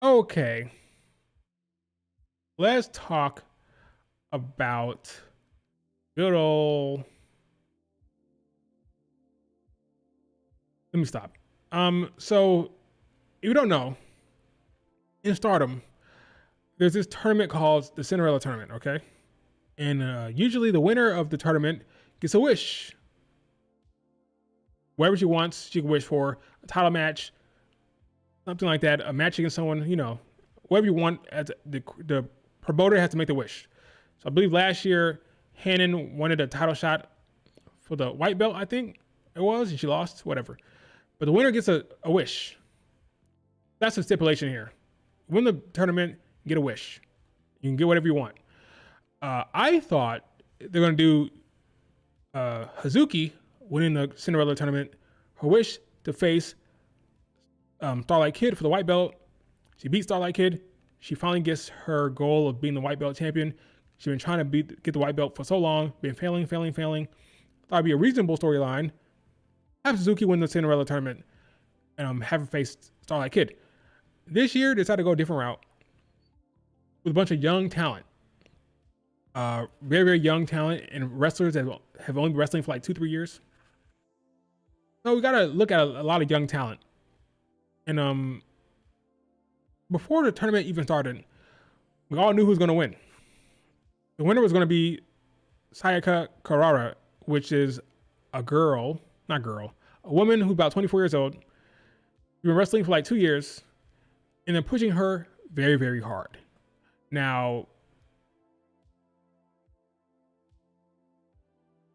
Okay. Let's talk about good old. Let me stop. So if you don't know, in Stardom, there's this tournament called the Cinderella tournament, okay? And usually the winner of the tournament gets a wish. Whatever she wants, she can wish for a title match, something like that, a match against someone, whatever you want. As the promoter has to make the wish. So I believe last year, Hannon wanted a title shot for the white belt, I think it was, and she lost, whatever. But the winner gets a wish. That's the stipulation here. Win the tournament, get a wish. You can get whatever you want. I thought they're going to do Hazuki winning the Cinderella tournament, her wish to face Starlight Kid for the white belt. She beats Starlight Kid. She finally gets her goal of being the white belt champion. She's been trying to get the white belt for so long, been failing. Thought it'd be a reasonable storyline. Have Suzuki win the Cinderella tournament and have her face Starlight Kid. This year, they decided to go a different route with a bunch of young talent. Very young talent and wrestlers that have only been wrestling for like 2-3 years. So we gotta look at a lot of young talent. And before the tournament even started, we all knew who was gonna win. The winner was gonna be Sayaka Kurara, which is a woman who's about 24 years old. She's been wrestling for like 2 years, and they're pushing her very hard. Now,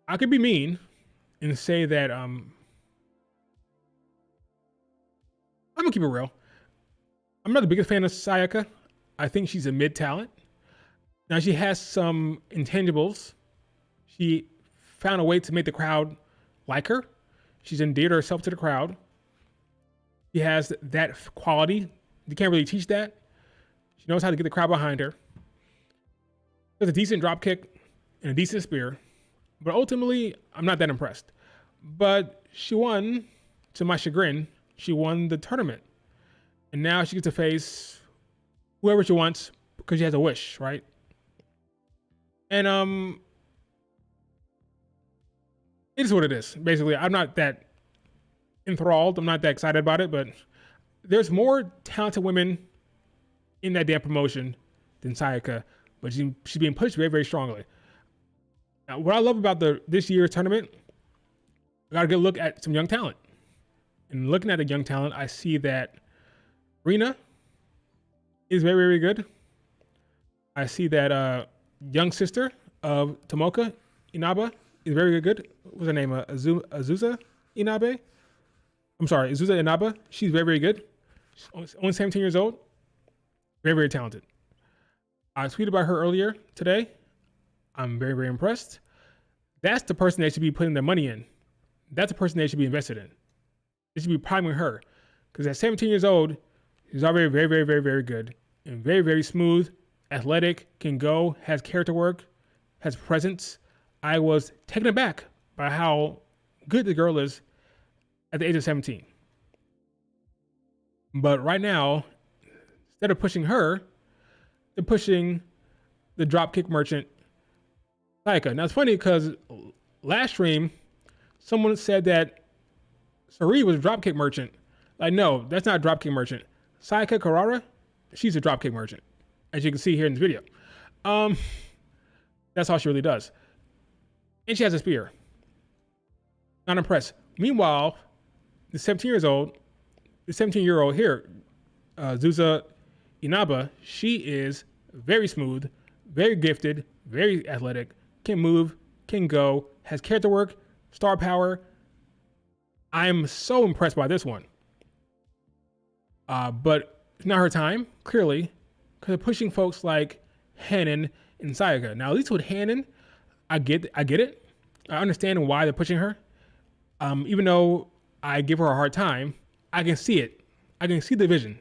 I could be mean and say that I'm gonna keep it real. I'm not the biggest fan of Sayaka. I think she's a mid talent. Now she has some intangibles. She found a way to make the crowd like her. She's endeared herself to the crowd. She has that quality. You can't really teach that. She knows how to get the crowd behind her. There's a decent drop kick and a decent spear. But ultimately, I'm not that impressed. But she won, to my chagrin, she won the tournament. And now she gets to face whoever she wants because she has a wish, right? And it is what it is. Basically, I'm not that enthralled. I'm not that excited about it, but there's more talented women in that damn promotion than Sayaka, but she's being pushed very strongly. Now, what I love about this year's tournament, I got a good look at some young talent. And looking at the young talent, I see that Rina is very good. I see that young sister of Tomoka Inaba is very good. What's her name? Azusa Inabe? I'm sorry, Azusa Inaba. She's very good. She's only 17 years old. Very talented. I tweeted about her earlier today. I'm very impressed. That's the person they should be putting their money in. That's the person they should be invested in. They should be priming her. Because at 17 years old, she's already very good. And very smooth, athletic, can go, has character work, has presence. I was taken aback by how good the girl is at the age of 17. But right now, instead of pushing her, they're pushing the dropkick merchant, Sayaka. Now it's funny because last stream, someone said that Sari was a dropkick merchant. Like, no, that's not a dropkick merchant. Sayaka Kurara, she's a dropkick merchant, as you can see here in this video. That's all she really does. And she has a spear. Not impressed. Meanwhile, the 17-year-old here, Zuza Inaba, she is very smooth, very gifted, very athletic, can move, can go, has character work, star power. I'm so impressed by this one. But it's not her time, clearly, because they're pushing folks like Hanan and Sayaka. Now, at least with Hanan, I get it. I understand why they're pushing her. Even though I give her a hard time, I can see it. I can see the vision.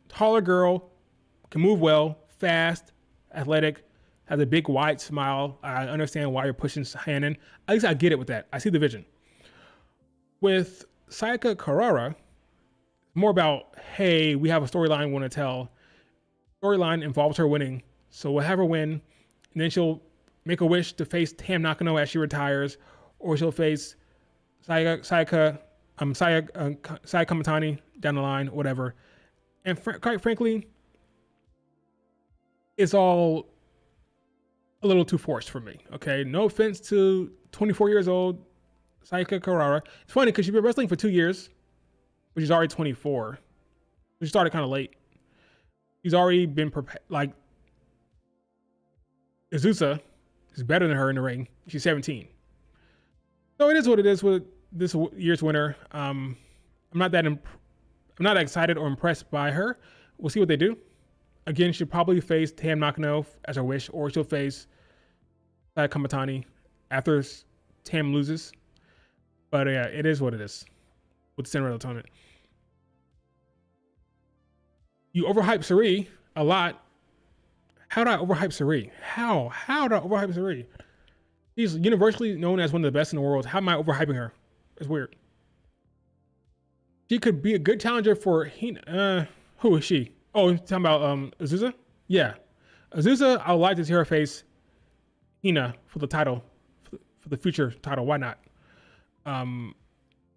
Taller girl, can move well, fast, athletic, has a big wide smile. I understand why you're pushing Hanan. At least I get it with that. I see the vision. With Sayaka Kurara, more about, hey, we have a storyline we want to tell. Storyline involves her winning. So we'll have her win, and then she'll make a wish to face Tam Nakano as she retires, or she'll face Sayaka Kamatani down the line, whatever. And quite frankly, it's all a little too forced for me. Okay, no offense to 24 years old Sayaka Kurara. It's funny because she's been wrestling for 2 years, but she's already 24. She started kind of late. She's already been like Azusa is better than her in the ring. She's 17. So it is what it is with this year's winner. I'm not that excited or impressed by her. We'll see what they do. Again, she'll probably face Tam Nakano as her wish, or she'll face Sayaka Kamatani after Tam loses. But yeah, it is what it is with the Cinderella tournament. You overhype Sari a lot. How do I overhype Sari? How do I overhype Sari? She's universally known as one of the best in the world. How am I overhyping her? It's weird. She could be a good challenger for Hina. Who is she? Oh, you're talking about Azusa? Yeah. Azusa, I would like to see her face Hina for the title, for the future title. Why not? I'm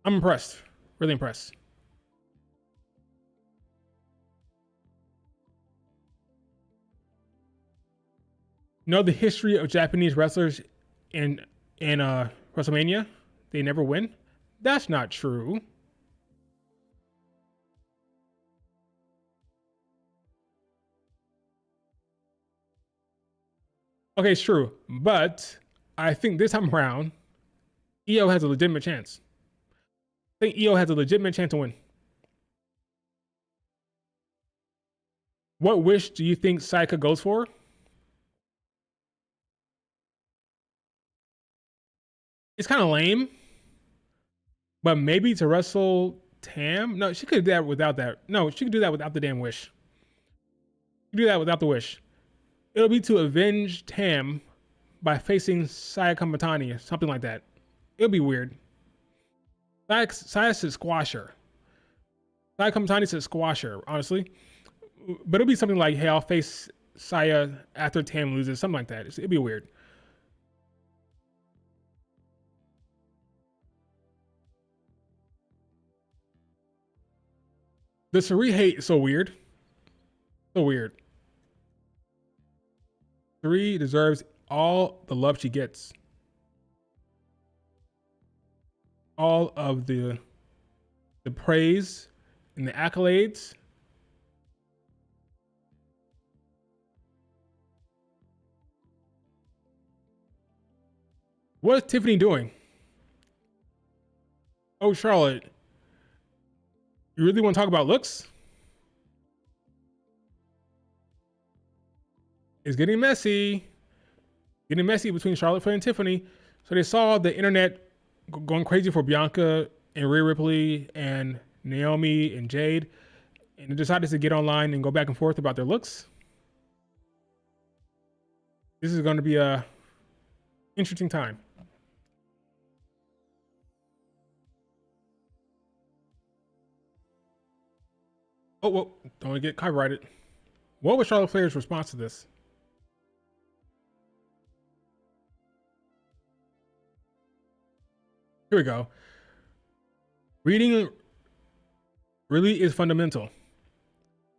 impressed. Really impressed. Know the history of Japanese wrestlers in WrestleMania? They never win? That's not true. Okay, it's true. But I think this time around, EO has a legitimate chance. I think EO has a legitimate chance to win. What wish do you think Sayaka goes for? It's kind of lame, but maybe to wrestle Tam. No, she could do that without that. No, she could do that without the damn wish. She could do that without the wish. It'll be to avenge Tam by facing Sayaka Matani or something like that. It'll be weird. Saya should squash her. Sayaka Matani should squash her, honestly. But it'll be something like, hey, I'll face Saya after Tam loses, something like that. It'd be weird. The Sari hate is so weird. So weird. Sari deserves all the love she gets. All of the praise and the accolades. What is Tiffany doing? Oh, Charlotte. You really want to talk about looks? It's getting messy. Getting messy between Charlotte Flair and Tiffany. So they saw the internet going crazy for Bianca and Rhea Ripley and Naomi and Jade. And they decided to get online and go back and forth about their looks. This is going to be a interesting time. Oh, well, don't want to get copyrighted. What was Charlotte Flair's response to this? Here we go. Reading really is fundamental.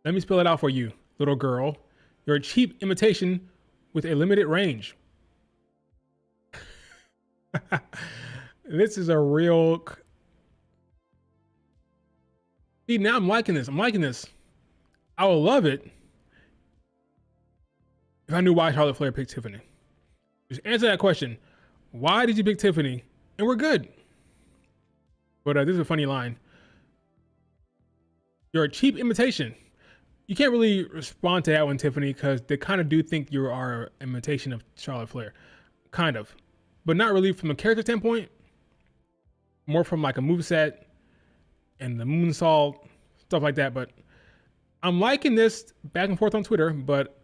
Let me spell it out for you, little girl. You're a cheap imitation with a limited range. This is a real... See, now I'm liking this. I'm liking this. I would love it if I knew why Charlotte Flair picked Tiffany. Just answer that question. Why did you pick Tiffany? And we're good. But this is a funny line. You're a cheap imitation. You can't really respond to that one, Tiffany, because they kind of do think you are an imitation of Charlotte Flair. Kind of. But not really from a character standpoint. More from like a moveset and the moonsault, stuff like that. But I'm liking this back and forth on Twitter, but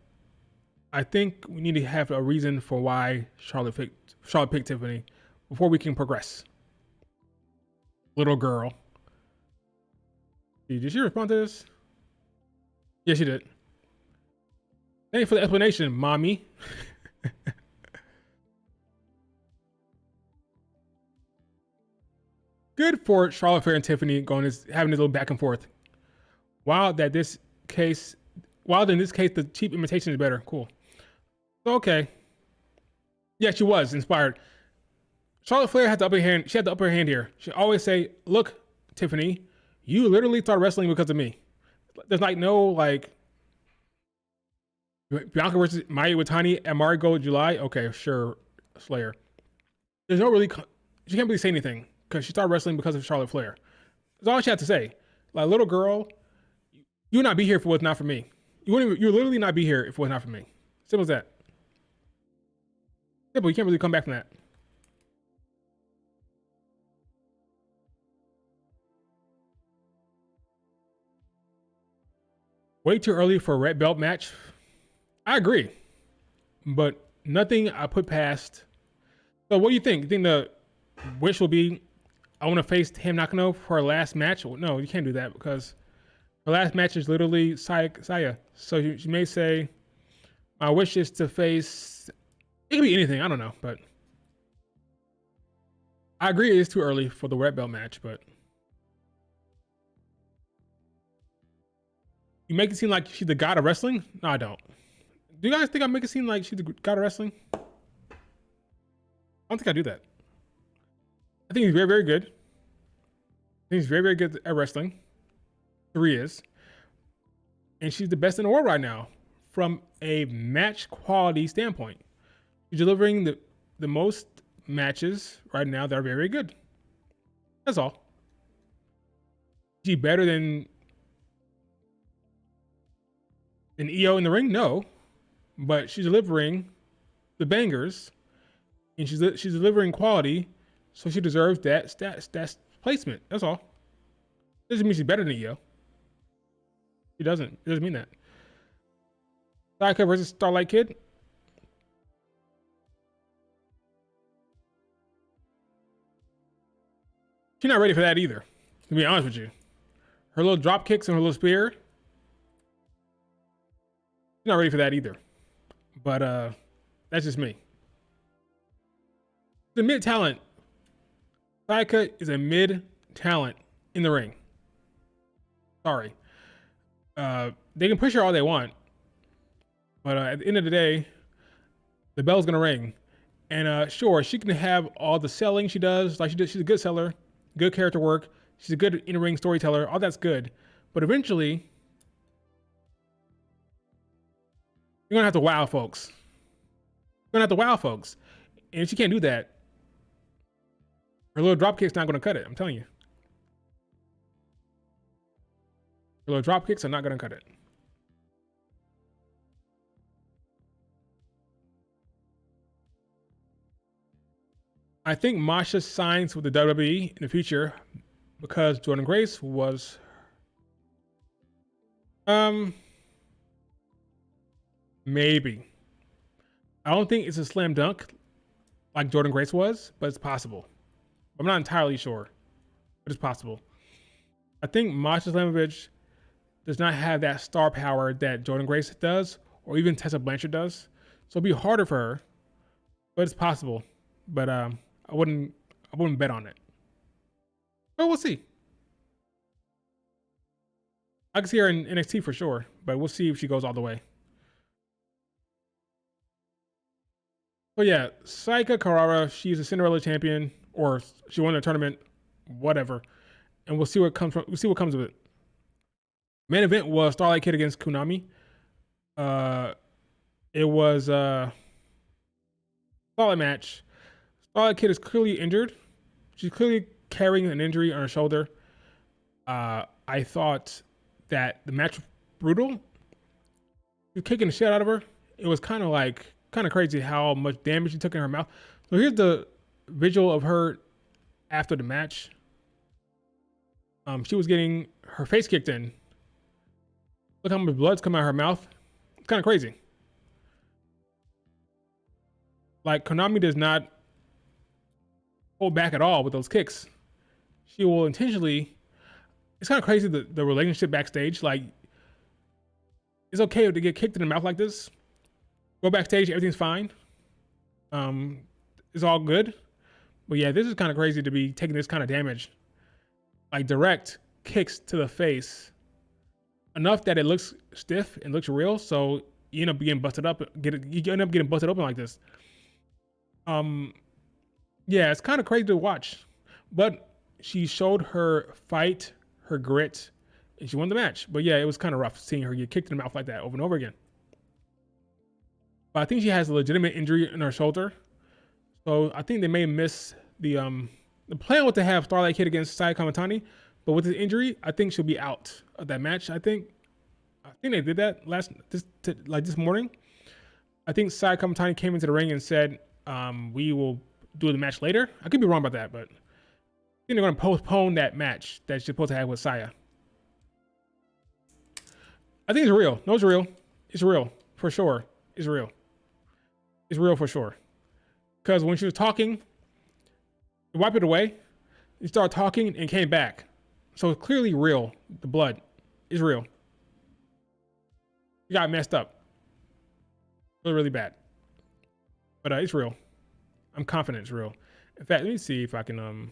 I think we need to have a reason for why Charlotte picked Tiffany before we can progress. Little girl. Did she respond to this? Yes, she did. Thank you for the explanation, mommy. Good for Charlotte Flair and Tiffany having this little back and forth. While in this case, the cheap imitation is better. Cool. Okay. Yeah, she was inspired. Charlotte Flair had the upper hand. She had the upper hand here. She always say, "Look, Tiffany, you literally started wrestling because of me." There's like no like Bianca versus Maya Watani at Marigold July. Okay, sure, Slayer. There's no really. She can't really say anything because she started wrestling because of Charlotte Flair. That's all she had to say. Like, little girl, you would not be here if it was not for me. You would literally not be here if it was not for me. Simple as that. Simple. You can't really come back from that. Way too early for a red belt match. I agree. but nothing I put past. So what do you think? You think the wish will be, I want to face Tam Nakano for her last match? Well, no, you can't do that because her last match is literally Saya. So she may say, my wish is to face, it could be anything, I don't know, but I agree it is too early for the red belt match, but you make it seem like she's the god of wrestling? No, I don't. Do you guys think I make it seem like she's the god of wrestling? I don't think I do that. I think he's very, very good. I think he's very, very good at wrestling. 3 is. And she's the best in the world right now from a match quality standpoint. She's delivering the most matches right now that are very, very good. That's all. Is she better than EO in the ring? No. But she's delivering the bangers and she's delivering quality, so she deserves that placement. That's all. Doesn't mean she's better than EO. She doesn't. It doesn't mean that. Sayaka versus Starlight Kid. She's not ready for that either, to be honest with you. Her little drop kicks and her little spear. She's not ready for that either. But that's just me. The mid talent. Sayaka is a mid talent in the ring. Sorry. They can push her all they want, but at the end of the day, the bell's gonna ring. And sure, she can have all the selling she does, like she's a good seller, good character work. She's a good in-ring storyteller. All that's good, but eventually, you're gonna have to wow folks. You're gonna have to wow folks, and if she can't do that, her little drop kick's not gonna cut it. I'm telling you. Her little drop kicks are not gonna cut it. I think Masha signs with the WWE in the future because Jordan Grace was maybe. I don't think it's a slam dunk like Jordan Grace was, but it's possible. I'm not entirely sure, but it's possible. I think Masha Slamovich does not have that star power that Jordan Grace does, or even Tessa Blanchard does. So it'll be harder for her, but it's possible. But I wouldn't bet on it. But we'll see. I can see her in NXT for sure, but we'll see if she goes all the way. But yeah, Sayaka Kurara, she's a Cinderella champion, or she won the tournament, whatever. And we'll see what comes from. We'll see what comes of it. Main event was Starlight Kid against Konami. It was a solid match. Starlight Kid is clearly injured. She's clearly carrying an injury on her shoulder. I thought that the match was brutal. She was kicking the shit out of her. It was kind of crazy how much damage she took in her mouth. So here's the visual of her after the match. She was getting her face kicked in. Look how much blood's coming out of her mouth. It's kind of crazy. Like, Konami does not hold back at all with those kicks. She will intentionally. It's kind of crazy the relationship backstage. Like, it's okay to get kicked in the mouth like this. Go backstage, everything's fine. It's all good. But yeah, this is kind of crazy to be taking this kind of damage. Like, direct kicks to the face. Enough that it looks stiff and looks real, so you end up getting busted up. You end up getting busted open like this. Yeah, it's kind of crazy to watch, but she showed her fight, her grit, and she won the match. But yeah, it was kind of rough seeing her get kicked in the mouth like that over and over again. But I think she has a legitimate injury in her shoulder, so I think they may miss the plan was to have Starlight Kid against Sayaka Kurara, but with this injury, I think she'll be out of that match. I think they did that this morning. I think Sayaka Kurara came into the ring and said, we will do the match later. I could be wrong about that, but I think they're going to postpone that match that she's supposed to have with Saya. I think it's real. No, it's real. It's real. For sure. It's real. It's real for sure. Because when she was talking, you wipe it away, you start talking and came back. So it's clearly real. The blood is real. You got messed up. Really, really bad. But it's real. I'm confident it's real. In fact, let me see if I can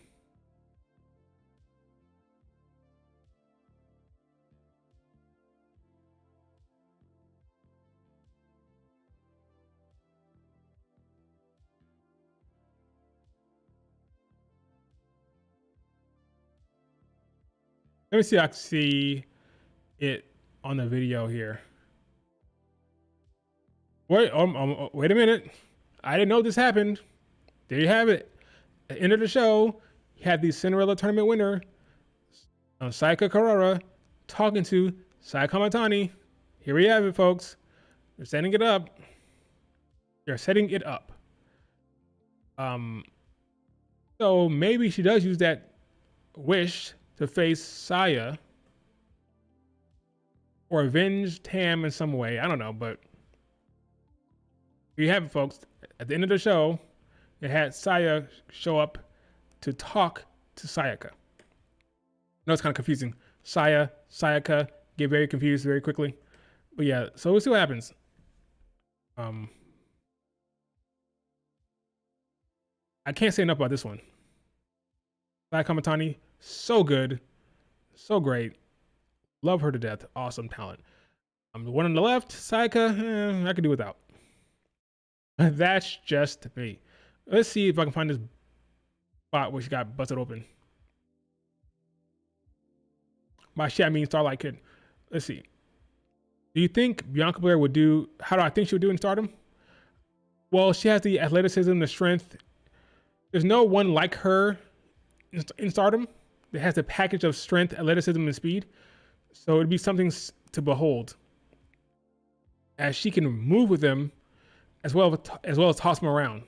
let me see if I can see it on the video here. Wait, wait a minute. I didn't know this happened. There you have it. At the end of the show, you had the Cinderella tournament winner, Sayaka Kurara, talking to Sayaka Matani. Here we have it, folks. They're setting it up. They're setting it up. So maybe she does use that wish to face Saya or avenge Tam in some way. I don't know, but here you have it, folks. At the end of the show, it had Saya show up to talk to Sayaka. No, it's kind of confusing. Sayaka get very confused very quickly. But yeah, so we'll see what happens. I can't say enough about this one. Sayaka Matani, so good, so great. Love her to death. Awesome talent. The one on the left, Sayaka, I could do without. That's just me. Let's see if I can find this spot where she got busted open. By shit, I mean Starlight Kid. Let's see. Do you think Bianca Belair would do, how do I think she would do in Stardom? Well, she has the athleticism, the strength. There's no one like her in Stardom that has the package of strength, athleticism, and speed. So it'd be something to behold, as she can move with them as well as toss them around.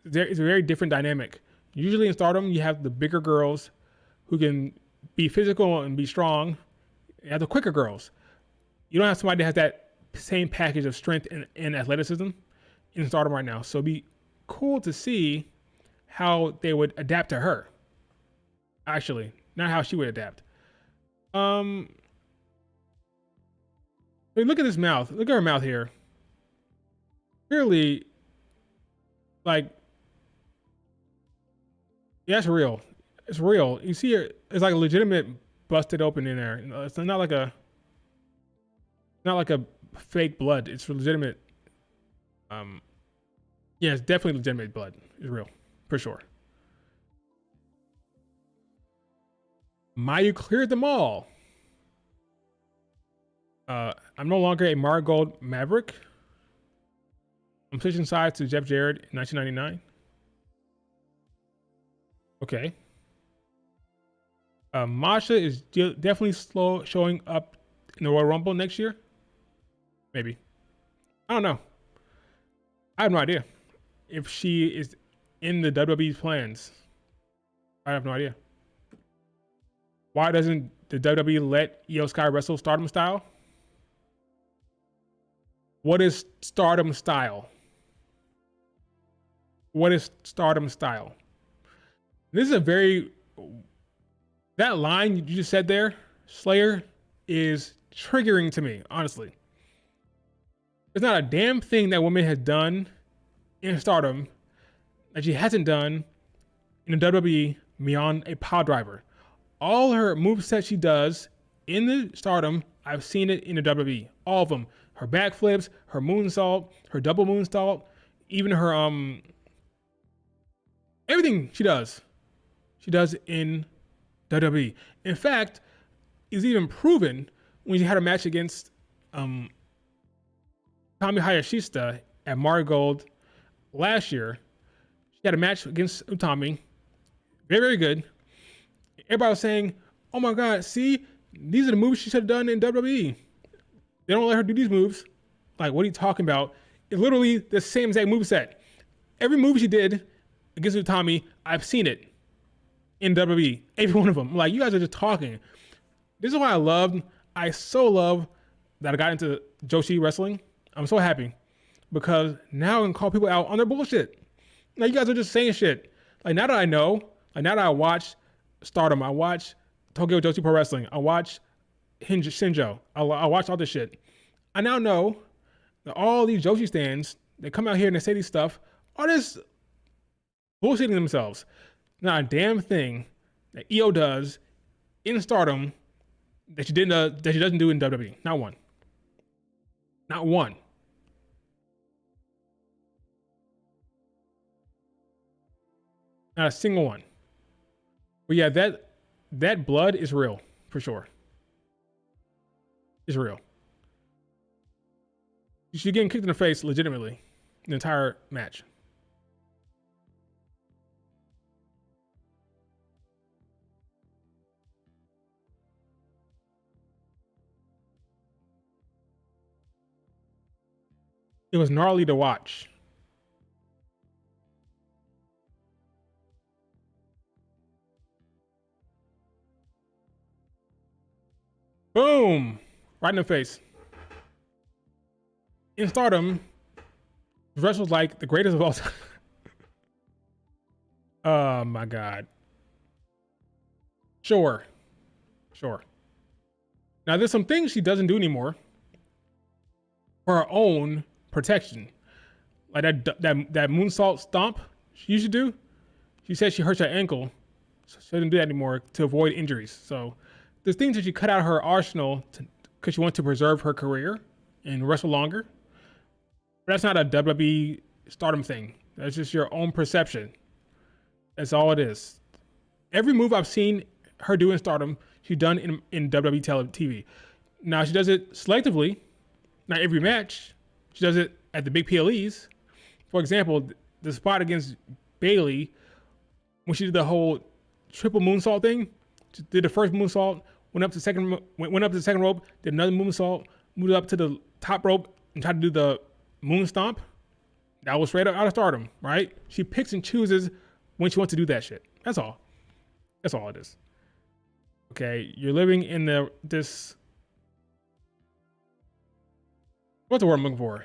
It's a very different dynamic. Usually in Stardom, you have the bigger girls who can be physical and be strong. You have the quicker girls. You don't have somebody that has that same package of strength and athleticism in Stardom right now. So it'd be cool to see how they would adapt to her. Actually, not how she would adapt. I mean, look at this mouth. Look at her mouth here. Clearly, like, yeah, it's real. It's real. You see it, it's like a legitimate busted open in there. It's not like a fake blood. It's legitimate. Yeah, it's definitely legitimate blood. It's real, for sure. Mayu cleared them all. I'm no longer a Marigold Maverick. I'm switching sides to Jeff Jarrett in 1999. Okay. Masha is definitely showing up in the Royal Rumble next year. Maybe. I don't know. I have no idea if she is in the WWE's plans. I have no idea. Why doesn't the WWE let Io Sky wrestle Stardom style? What is Stardom style? What is Stardom style? This is that line you just said there, Slayer, is triggering to me, honestly. There's not a damn thing that woman has done in Stardom that she hasn't done in the WWE beyond a pile driver. All her moveset she does in the Stardom, I've seen it in the WWE. All of them. Her backflips, her moonsault, her double moonsault, even her everything she does in WWE. In fact, it's even proven when she had a match against Tommy Hayashishita at Marigold last year. She had a match against Utami. Very, very good. Everybody was saying, oh my God, see, these are the moves she should have done in WWE. They don't let her do these moves. Like, what are you talking about? It's literally the same exact moveset. Every move she did against Utami, I've seen it in WWE. Every one of them. Like, you guys are just talking. This is why I so love that I got into Joshi wrestling. I'm so happy. because now I can call people out on their bullshit. Now you guys are just saying shit. Like now that I know, like now that I watch Stardom, I watch Tokyo Joshi Pro Wrestling, I watch Shinjo, I watch all this shit. I now know that all these Joshi stands, they come out here and they say these stuff, are just bullshitting themselves. Not a damn thing that EO does in Stardom that she doesn't do in WWE. Not one. Not one. Not a single one. But yeah, that blood is real for sure. It's real. She's getting kicked in the face legitimately the entire match. It was gnarly to watch. Boom! Right in the face. In Stardom, the wrestler was like the greatest of all time. Oh my God. Sure. Now there's some things she doesn't do anymore for her own protection. Like that moonsault stomp she used to do. She said she hurt her ankle, so she doesn't do that anymore to avoid injuries. So there's things that she cut out of her arsenal because she wants to preserve her career and wrestle longer. But that's not a WWE Stardom thing. That's just your own perception. That's all it is. Every move I've seen her do in Stardom, she's done in WWE TV. Now she does it selectively. Not every match. She does it at the big PLEs. For example, the spot against Bayley, when she did the whole triple moonsault thing, she did the first moonsault, went up to the second rope, did another moonsault, moved up to the top rope, and tried to do the moon stomp. That was straight up out of Stardom, right? She picks and chooses when she wants to do that shit. That's all. That's all it is. Okay, you're living in this. What's the word I'm looking for?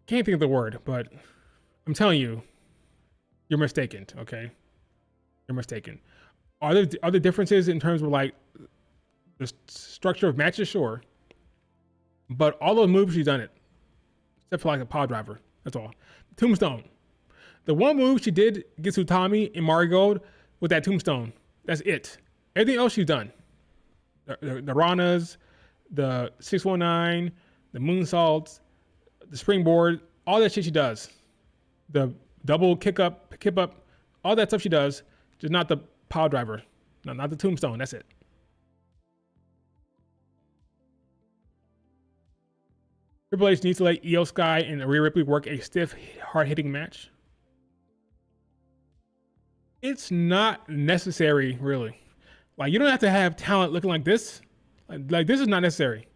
Can't think of the word, but I'm telling you, you're mistaken. Okay, you're mistaken. Are there differences in terms of like the structure of matches? Sure, but all those moves she's done it, except for like a power driver. That's all. Tombstone. The one move she did against Utami in Marigold with that tombstone. That's it. Everything else she's done. The Ranas, the 619, the moonsaults, the springboard, all that shit she does. The double kick up, all that stuff she does, just not the power driver. No, not the tombstone. That's it. Triple H needs to let Io Sky and Rhea Ripley work a stiff, hard-hitting match. It's not necessary, really. Like, you don't have to have talent looking like this. Like this is not necessary.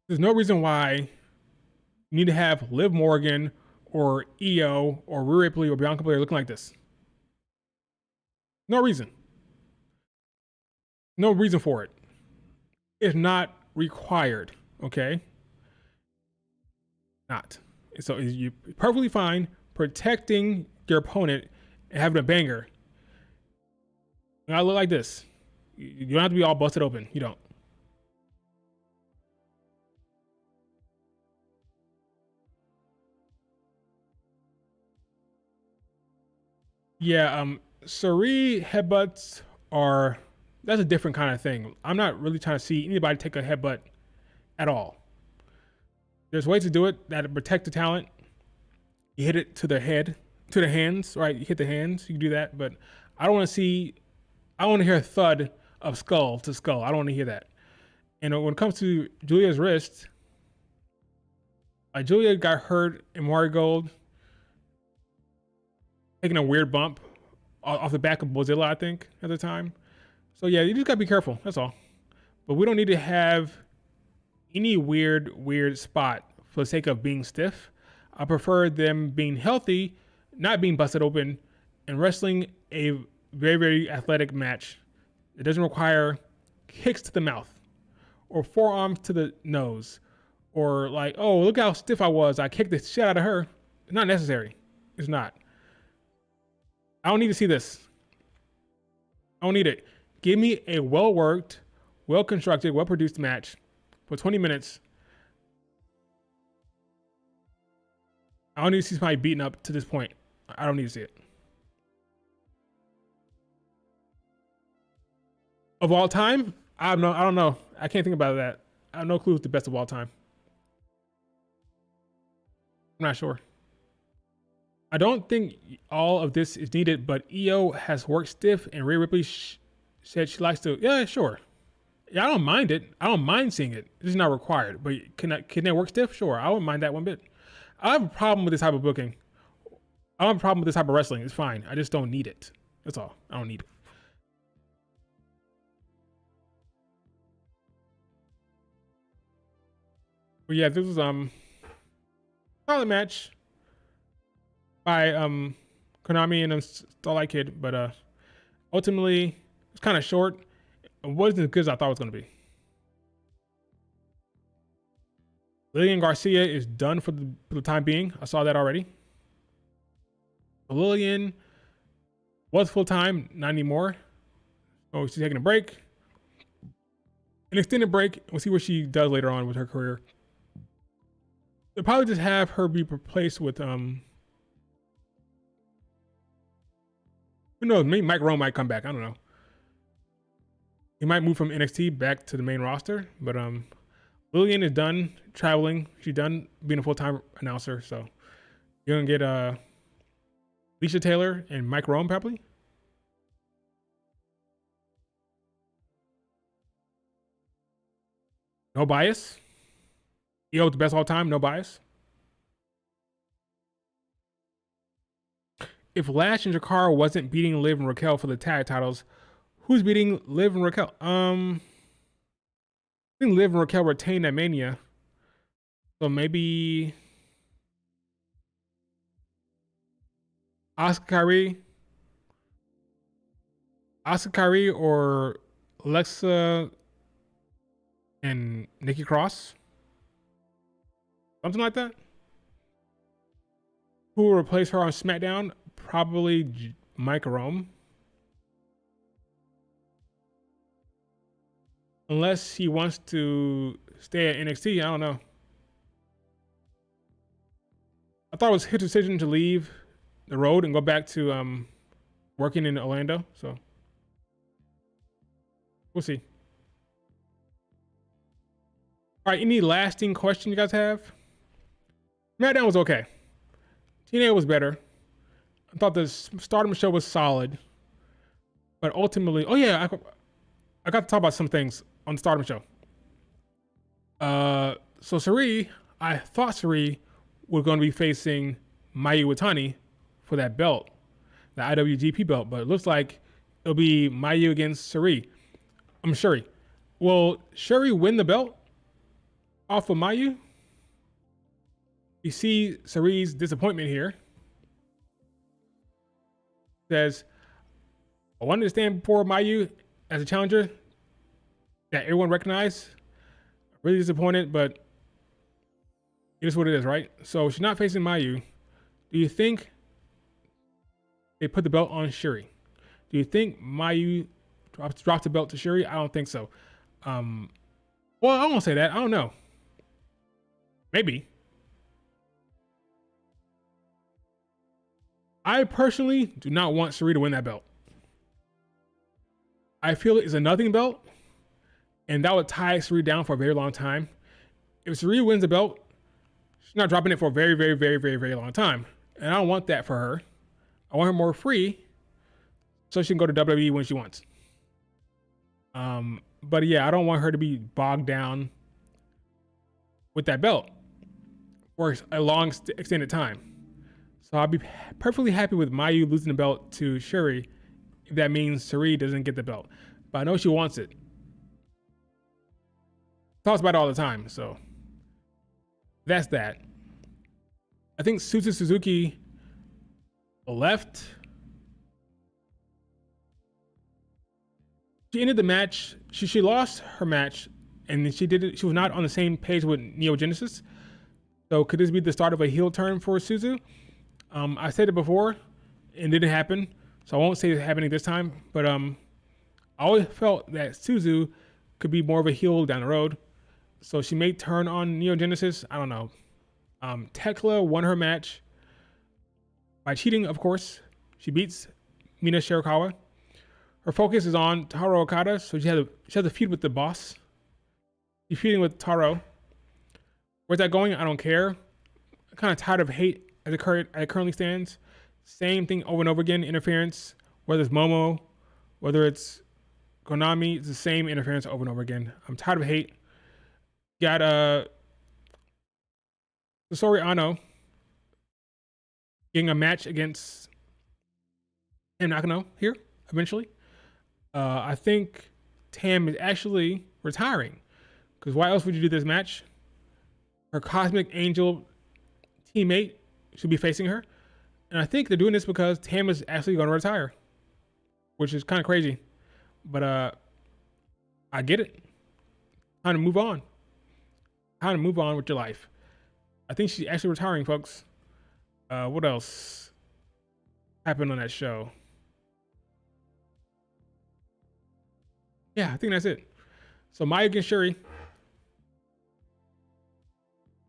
There's no reason why you need to have Liv Morgan or Io or Rhea Ripley or Bianca Belair looking like this. No reason. No reason for it. It's not required, okay? Not. So you're perfectly fine protecting your opponent and having a banger. And I look like this. You don't have to be all busted open. You don't. Yeah, Sari headbutts that's a different kind of thing. I'm not really trying to see anybody take a headbutt at all. There's ways to do it that protect the talent. You hit it to the head, to the hands, right? You hit the hands, you can do that, but I want to hear a thud of skull to skull. I don't want to hear that. And when it comes to Julia's wrist, Julia got hurt in Marigold, taking a weird bump off the back of Mozilla, I think, at the time. So yeah, you just gotta be careful, that's all. But we don't need to have any weird spot for the sake of being stiff. I prefer them being healthy, not being busted open, and wrestling a very, very athletic match. It doesn't require kicks to the mouth or forearms to the nose or like, oh, look how stiff I was. I kicked the shit out of her. It's not necessary. It's not. I don't need to see this. I don't need it. Give me a well-worked, well-constructed, well-produced match for 20 minutes. I don't need to see somebody beaten up to this point. I don't need to see it. Of all time, I don't know. I can't think about that. I have no clue who's the best of all time. I'm not sure. I don't think all of this is needed, but EO has worked stiff, and Rhea Ripley said she likes to. Yeah, sure. Yeah, I don't mind it. I don't mind seeing it. It's not required. But can they work stiff? Sure, I wouldn't mind that one bit. I have a problem with this type of booking. I don't have a problem with this type of wrestling. It's fine. I just don't need it. That's all. I don't need it. But yeah, this was solid match by Konami and Starlight Kid, but ultimately it's kind of short. It wasn't as good as I thought it was going to be. Lillian Garcia is done for the time being. I saw that already. Lillian was full time, not anymore. Oh, she's taking a break, an extended break. We'll see what she does later on with her career. They'll probably just have her be replaced with who knows? Maybe Mike Rome might come back. I don't know. He might move from NXT back to the main roster, but Lillian is done traveling. She's done being a full-time announcer. So you're gonna get Alicia Taylor and Mike Rome probably. No bias. EO the best all time, no bias. If Lash and Jakara wasn't beating Liv and Raquel for the tag titles, who's beating Liv and Raquel? I think Liv and Raquel retained at Mania. So maybe Asuka Kairi or Alexa and Nikki Cross. Something like that. Who will replace her on SmackDown? Probably Mike Rome. Unless he wants to stay at NXT, I don't know. I thought it was his decision to leave the road and go back to working in Orlando. So we'll see. All right, any lasting question you guys have? SmackDown was okay. TNA was better. I thought the Stardom show was solid. But ultimately, oh yeah, I got to talk about some things on the Stardom show. So Sari, I thought Sari was going to be facing Mayu Iwatani for that belt, the IWGP belt, but it looks like it'll be Mayu against Sari. I'm Shuri. Will Shuri win the belt off of Mayu? You see Sari's disappointment here. Says, I wanted to stand before Mayu as a challenger that everyone recognized. Really disappointed, but it is what it is, right? So she's not facing Mayu. Do you think they put the belt on Shuri? Do you think Mayu dropped the belt to Shuri? I don't think so. Well, I won't say that. I don't know. Maybe. I personally do not want Sari to win that belt. I feel it's a nothing belt, and that would tie Sari down for a very long time. If Sari wins the belt, she's not dropping it for a very, very, very, very, very long time. And I don't want that for her. I want her more free so she can go to WWE when she wants. But yeah, I don't want her to be bogged down with that belt for a long extended time. So I'll be perfectly happy with Mayu losing the belt to Shuri if that means Sari doesn't get the belt. But I know she wants it. Talks about it all the time, so that's that. I think Suzu Suzuki left. She ended the match. She lost her match, and she did it. She was not on the same page with Neo Genesis. So could this be the start of a heel turn for Suzu? I said it before, and it didn't happen. So I won't say it's happening this time. But I always felt that Suzu could be more of a heel down the road. So she may turn on Neo Genesis. I don't know. Tekla won her match by cheating, of course. She beats Mina Shirakawa. Her focus is on Taro Okada, so she has a feud with the boss. She's feuding with Taro. Where's that going? I don't care. I'm kind of tired of hate as it currently stands. Same thing over and over again, interference. Whether it's Momo, whether it's Konami, it's the same interference over and over again. I'm tired of hate. Got Sasori Ano getting a match against Tam Nakano here eventually. I think Tam is actually retiring, because why else would you do this match? Her Cosmic Angel teammate should be facing her, and I think they're doing this because Tam is actually going to retire, which is kind of crazy, but I get it. Time to move on. Time to move on with your life. I think she's actually retiring, folks. What else happened on that show? Yeah, I think that's it. So Maya against Shuri.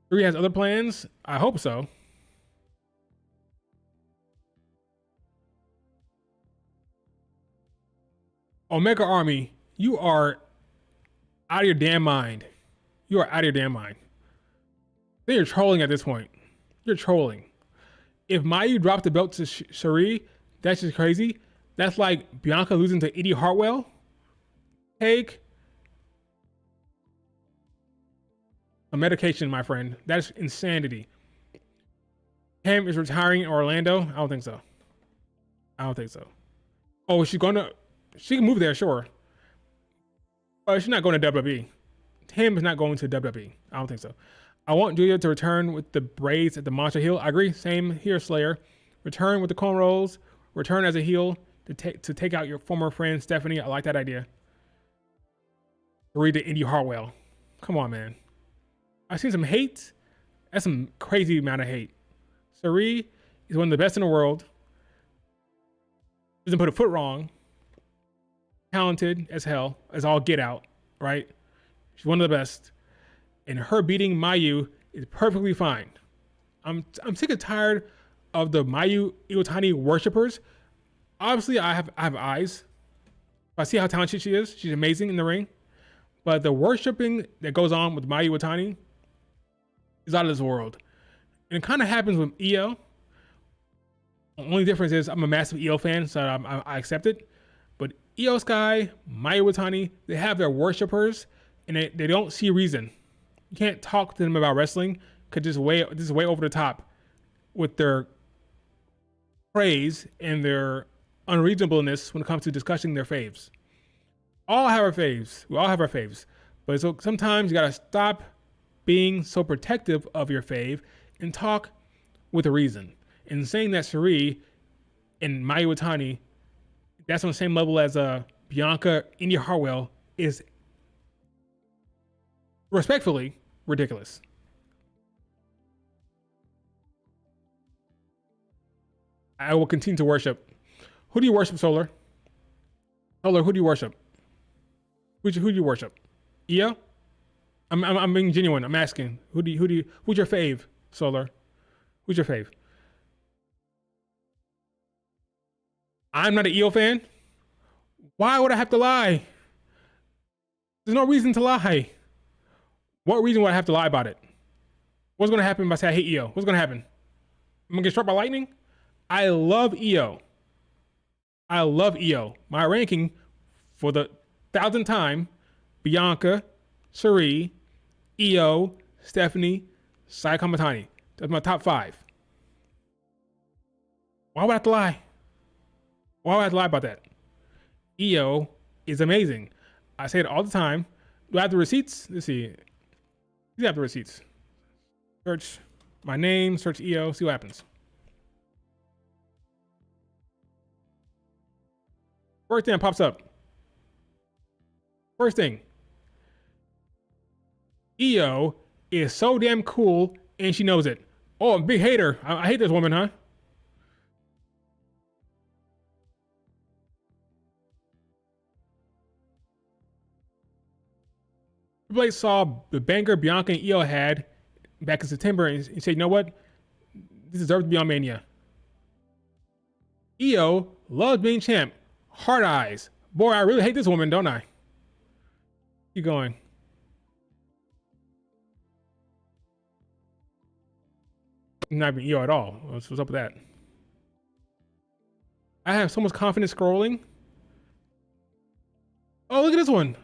Shuri has other plans? I hope so. Omega Army, you are out of your damn mind. You are out of your damn mind. Then you're trolling at this point. You're trolling. If Mayu dropped the belt to Shuri, that's just crazy. That's like Bianca losing to Edie Hartwell. Take a medication, my friend. That's insanity. Cam is retiring in Orlando. I don't think so. I don't think so. Oh, she can move there, sure. But she's not going to WWE. Tam is not going to WWE. I don't think so. I want Julia to return with the braids at the Monster heel. I agree. Same here, Slayer. Return with the cornrows. Return as a heel to take out your former friend Stephanie. I like that idea. Read to Indy Hartwell. Come on, man. I've seen some hate. That's some crazy amount of hate. Sari is one of the best in the world. Doesn't put a foot wrong. Talented as hell, as all get out, right? She's one of the best. And her beating Mayu is perfectly fine. I'm sick and tired of the Mayu Iwatani worshippers. Obviously, I have eyes. I see how talented she is. She's amazing in the ring. But the worshipping that goes on with Mayu Iwatani is out of this world. And it kind of happens with Io. The only difference is I'm a massive Io fan, so I accept it. But Io Sky, Mayu Iwatani, they have their worshippers, and they don't see reason. You can't talk to them about wrestling, because this is way over the top with their praise and their unreasonableness when it comes to discussing their faves. All have our faves. We all have our faves. But so sometimes you gotta stop being so protective of your fave and talk with a reason. And saying that Sari and Mayu Iwatani, that's on the same level as Bianca, Indy Hartwell, is respectfully ridiculous. I will continue to worship. Who do you worship, Solar? Solar, who do you worship? Who do you worship? Io? I'm being genuine. I'm asking. Who's your fave, Solar? Who's your fave? I'm not an Io fan. Why would I have to lie? There's no reason to lie. What reason would I have to lie about it? What's gonna happen if I say I hate Io? What's gonna happen? I'm gonna get struck by lightning? I love Io. I love Io. My ranking for the 1,000th time: Bianca, Sari, Io, Stephanie, Sayaka Kurara. That's my top 5. Why would I have to lie? Why would I have to lie about that? Io is amazing. I say it all the time. Do I have the receipts? Let's see. You have the receipts. Search my name, search EO, see what happens. First thing that pops up. First thing. EO is so damn cool and she knows it. Oh, I'm a big hater. I hate this woman, huh? Triple H saw the banger Bianca and EO had back in September and he said, you know what? This deserves to be on Mania. EO loves being champ. Hard eyes. Boy, I really hate this woman, don't I? Keep going. Not even EO at all. What's up with that? I have so much confidence scrolling. Oh, look at this one.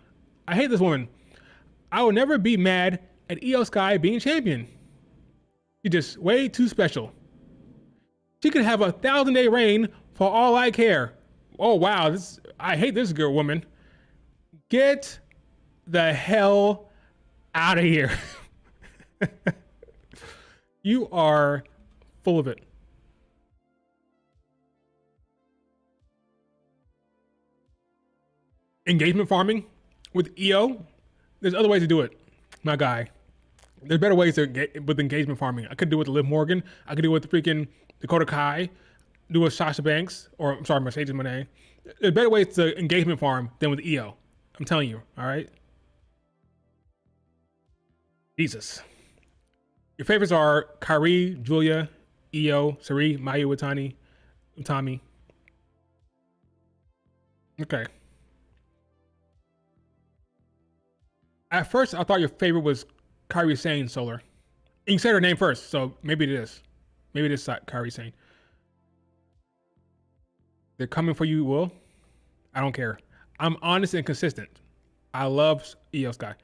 I hate this woman. I will never be mad at EO Sky being champion. She's just way too special. She could have a 1,000-day reign for all I care. Oh wow, I hate this girl woman. Get the hell out of here. You are full of it. Engagement farming with EO. There's other ways to do it, my guy. There's better ways to get with engagement farming. I could do it with Liv Morgan. I could do it with the freaking Dakota Kai. Do with Sasha Banks, or I'm sorry, Mercedes Moné. There's better ways to engagement farm than with EO. I'm telling you, all right? Jesus. Your favorites are Kairi, Julia, EO, Sari, Mayu, Utami. Okay. At first, I thought your favorite was Kairi Sane Solar. You said her name first, so maybe it is. Maybe it is Kairi Sane. They're coming for you, Will. I don't care. I'm honest and consistent. I love EO Sky.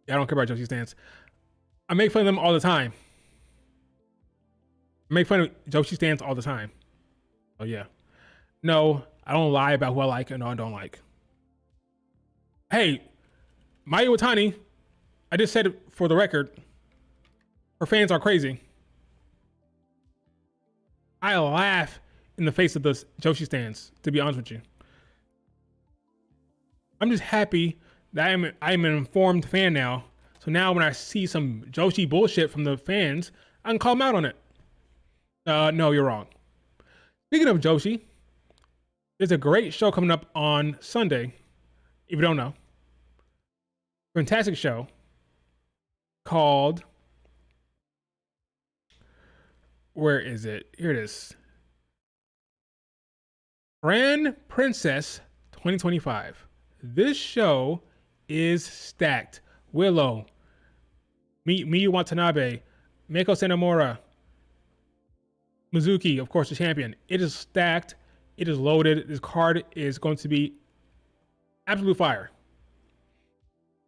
I don't care about Joshi Stance. I make fun of them all the time. I make fun of Joshi Stance all the time. Oh yeah. No, I don't lie about who I like and who I don't like. Hey, Mayu Iwatani, I just said it for the record. Her fans are crazy. I laugh in the face of the Joshi Stance, to be honest with you. I'm just happy that I'm an informed fan now. So now when I see some Joshi bullshit from the fans, I can call them out on it. No, you're wrong. Speaking of Joshi, there's a great show coming up on Sunday, if you don't know. Fantastic show called, where is it? Here it is. Grand Princess 2025. This show is stacked. Willow, Miyu Watanabe, Meiko Sanomura, Mizuki, of course, the champion. It is stacked. It is loaded. This card is going to be absolute fire.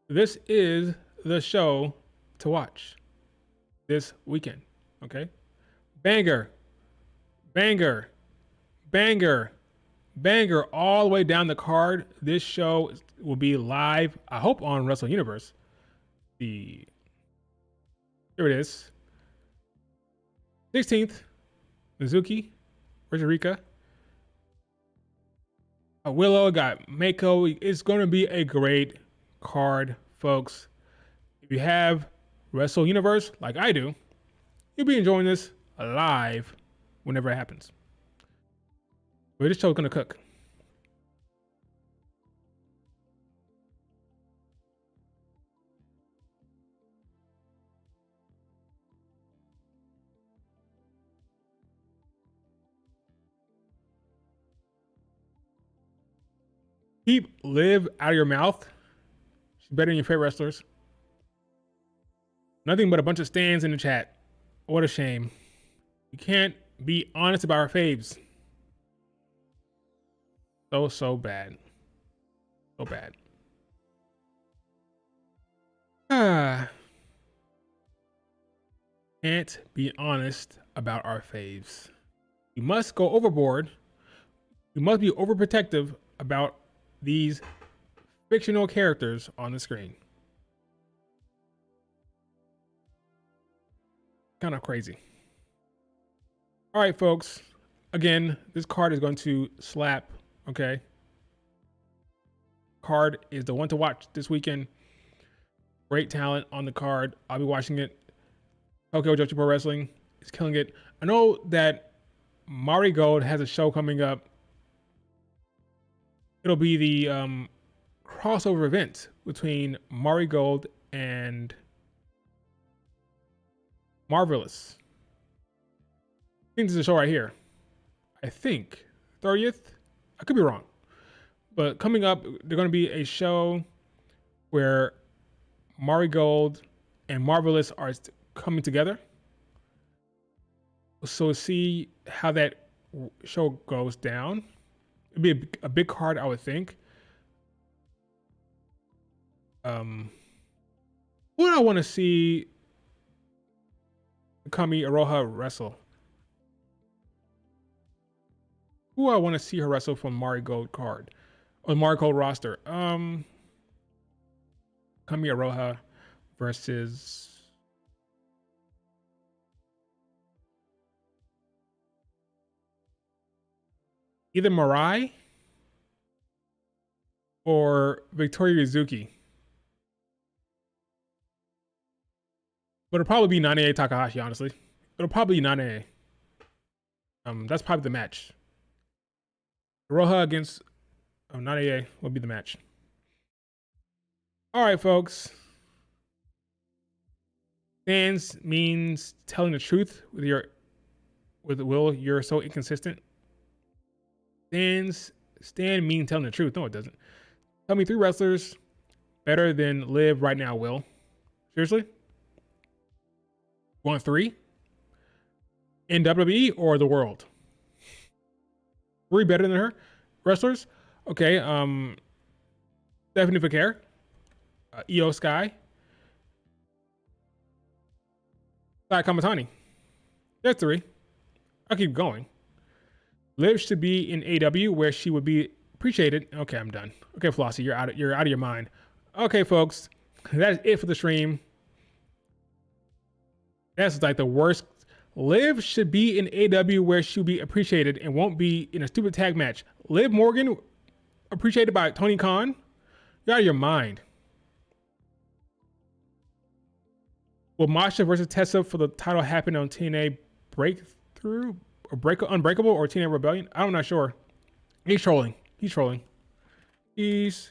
This is the show to watch this weekend. Okay? Banger, banger, banger, banger all the way down the card. This show will be live, I hope, on Wrestle Universe. Here it is. 16th, Mizuki, Rika. Willow got Mako. It's going to be a great card, folks. If you have Wrestle Universe like I do, you'll be enjoying this live whenever it happens. But this show's going to cook. Keep Liv out of your mouth. She's better than your favorite wrestlers. Nothing but a bunch of stands in the chat. What a shame. You can't be honest about our faves. So bad. So bad. Can't be honest about our faves. You must go overboard. You must be overprotective about these fictional characters on the screen. Kind of crazy. All right, folks. Again, this card is going to slap. Okay. Card is the one to watch this weekend. Great talent on the card. I'll be watching it. Tokyo Joshi Pro Wrestling is killing it. I know that Mari Gold has a show coming up. It'll be the crossover event between Mari Gold and Marvelous. I think this is a show right here. I think 30th. I could be wrong. But coming up, there's going to be a show where Mari Gold and Marvelous are coming together. So see how that show goes down. It'd be a big card, I would think. Who do I want to see Kami Aroha wrestle? Who I want to see her wrestle from Mari Gold card or Mari Gold roster? Kami Aroha versus either Mirai or Victoria Yuzuki. But it'll probably be Nanae Takahashi, honestly. It'll probably be Nanae. That's probably the match. Aroha against Nanae will be the match. All right, folks. Stands means telling the truth with Will. You're so inconsistent. Stand means telling the truth. No, it doesn't. Tell me 3 wrestlers better than Liv right now, Will. Seriously? You want 3? In WWE or the world? 3 better than her wrestlers? Okay, Stephanie Vaquer, Io Sky, Sai Kamatani. There's 3. I'll keep going. Liv should be in AW where she would be appreciated. Okay, I'm done. Okay, Flossie, you're out of your mind. Okay, folks, that is it for the stream. That's like the worst. Liv should be in AW where she'll be appreciated and won't be in a stupid tag match. Liv Morgan appreciated by Tony Khan. You're out of your mind. Will Masha versus Tessa for the title happen on TNA Breakthrough or Unbreakable or TNA Rebellion? I'm not sure. He's trolling. He's trolling. Is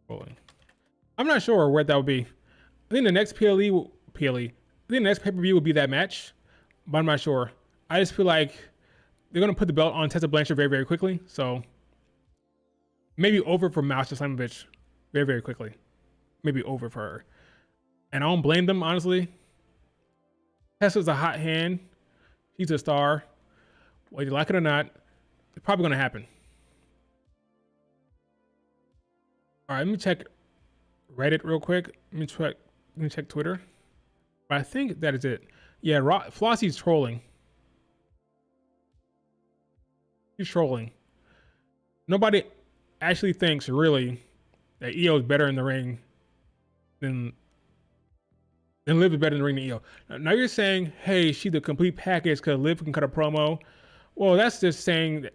trolling. I'm not sure where that would be. I think the next PLE. I think the next pay-per-view will be that match, but I'm not sure. I just feel like they're gonna put the belt on Tessa Blanchard very, very quickly. So maybe over for Masha Slamovich very, very quickly. Maybe over for her. And I don't blame them, honestly. Tessa's a hot hand. She's a star. Whether you like it or not, it's probably gonna happen. All right, let me check Reddit real quick. Let me check Twitter. But I think that is it. Yeah, Flossie's trolling. He's trolling. Nobody actually thinks really that Io is better in the ring than Liv is better in the ring than Io. Now you're saying, hey, she's the complete package because Liv can cut a promo. Well, that's just saying that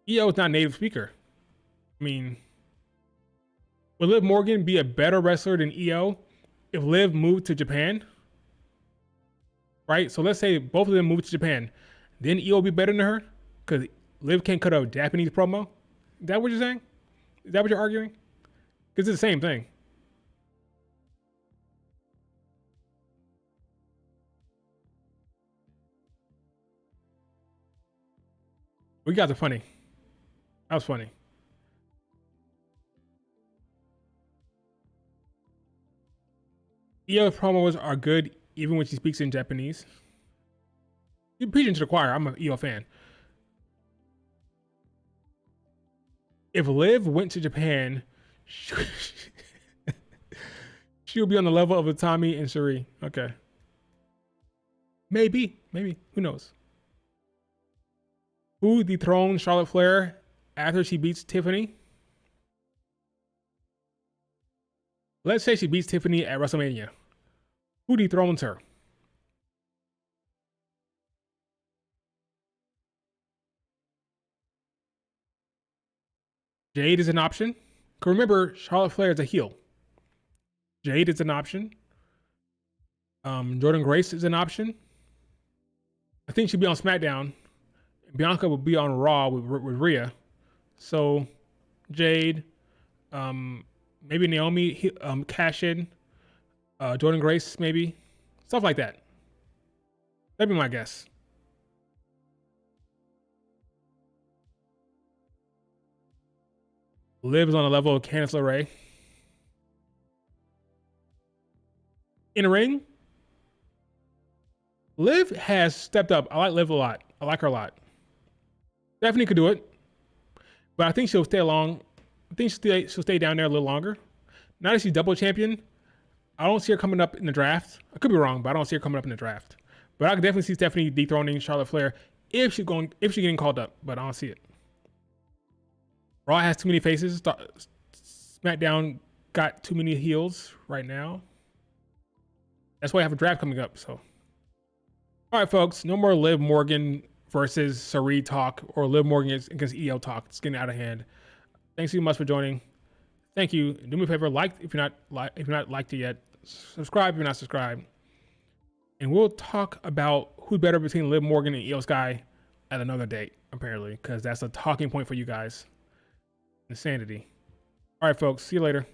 Io is not a native speaker. I mean, would Liv Morgan be a better wrestler than Io if Liv moved to Japan? Right? So let's say both of them moved to Japan. Then Io will be better than her because Liv can't cut a Japanese promo? Is that what you're saying? Is that what you're arguing? Because it's the same thing. You guys are funny. That was funny. Io's promos are good even when she speaks in Japanese. You're preaching to the choir. I'm an Io fan. If Liv went to Japan, she'll be on the level of Utami and Shuri. Okay. Maybe. Who knows? Who dethroned Charlotte Flair after she beats Tiffany? Let's say she beats Tiffany at WrestleMania. Who dethrones her? Jade is an option. 'Cause remember, Charlotte Flair is a heel. Jade is an option. Jordan Grace is an option. I think she'd be on SmackDown. Bianca would be on Raw with Rhea. So Jade, maybe Naomi cash in, Jordan Grace maybe, stuff like that. That'd be my guess. Liv is on the level of Candice LeRae. In the ring, Liv has stepped up. I like Liv a lot. I like her a lot. Stephanie could do it, but I think she'll stay along. I think she'll stay down there a little longer. Now that she's double champion, I don't see her coming up in the draft. I could be wrong, but I don't see her coming up in the draft. But I could definitely see Stephanie dethroning Charlotte Flair if she's getting called up. But I don't see it. Raw has too many faces. SmackDown got too many heels right now. That's why I have a draft coming up. So, all right, folks, no more Liv Morgan versus Sareed talk or Liv Morgan against EO talk. It's getting out of hand. Thanks so much for joining. Thank you. Do me a favor, like if you're not liked it yet. Subscribe if you're not subscribed. And we'll talk about who's better between Liv Morgan and EO Sky at another date, apparently, because that's a talking point for you guys. Insanity. All right, folks. See you later.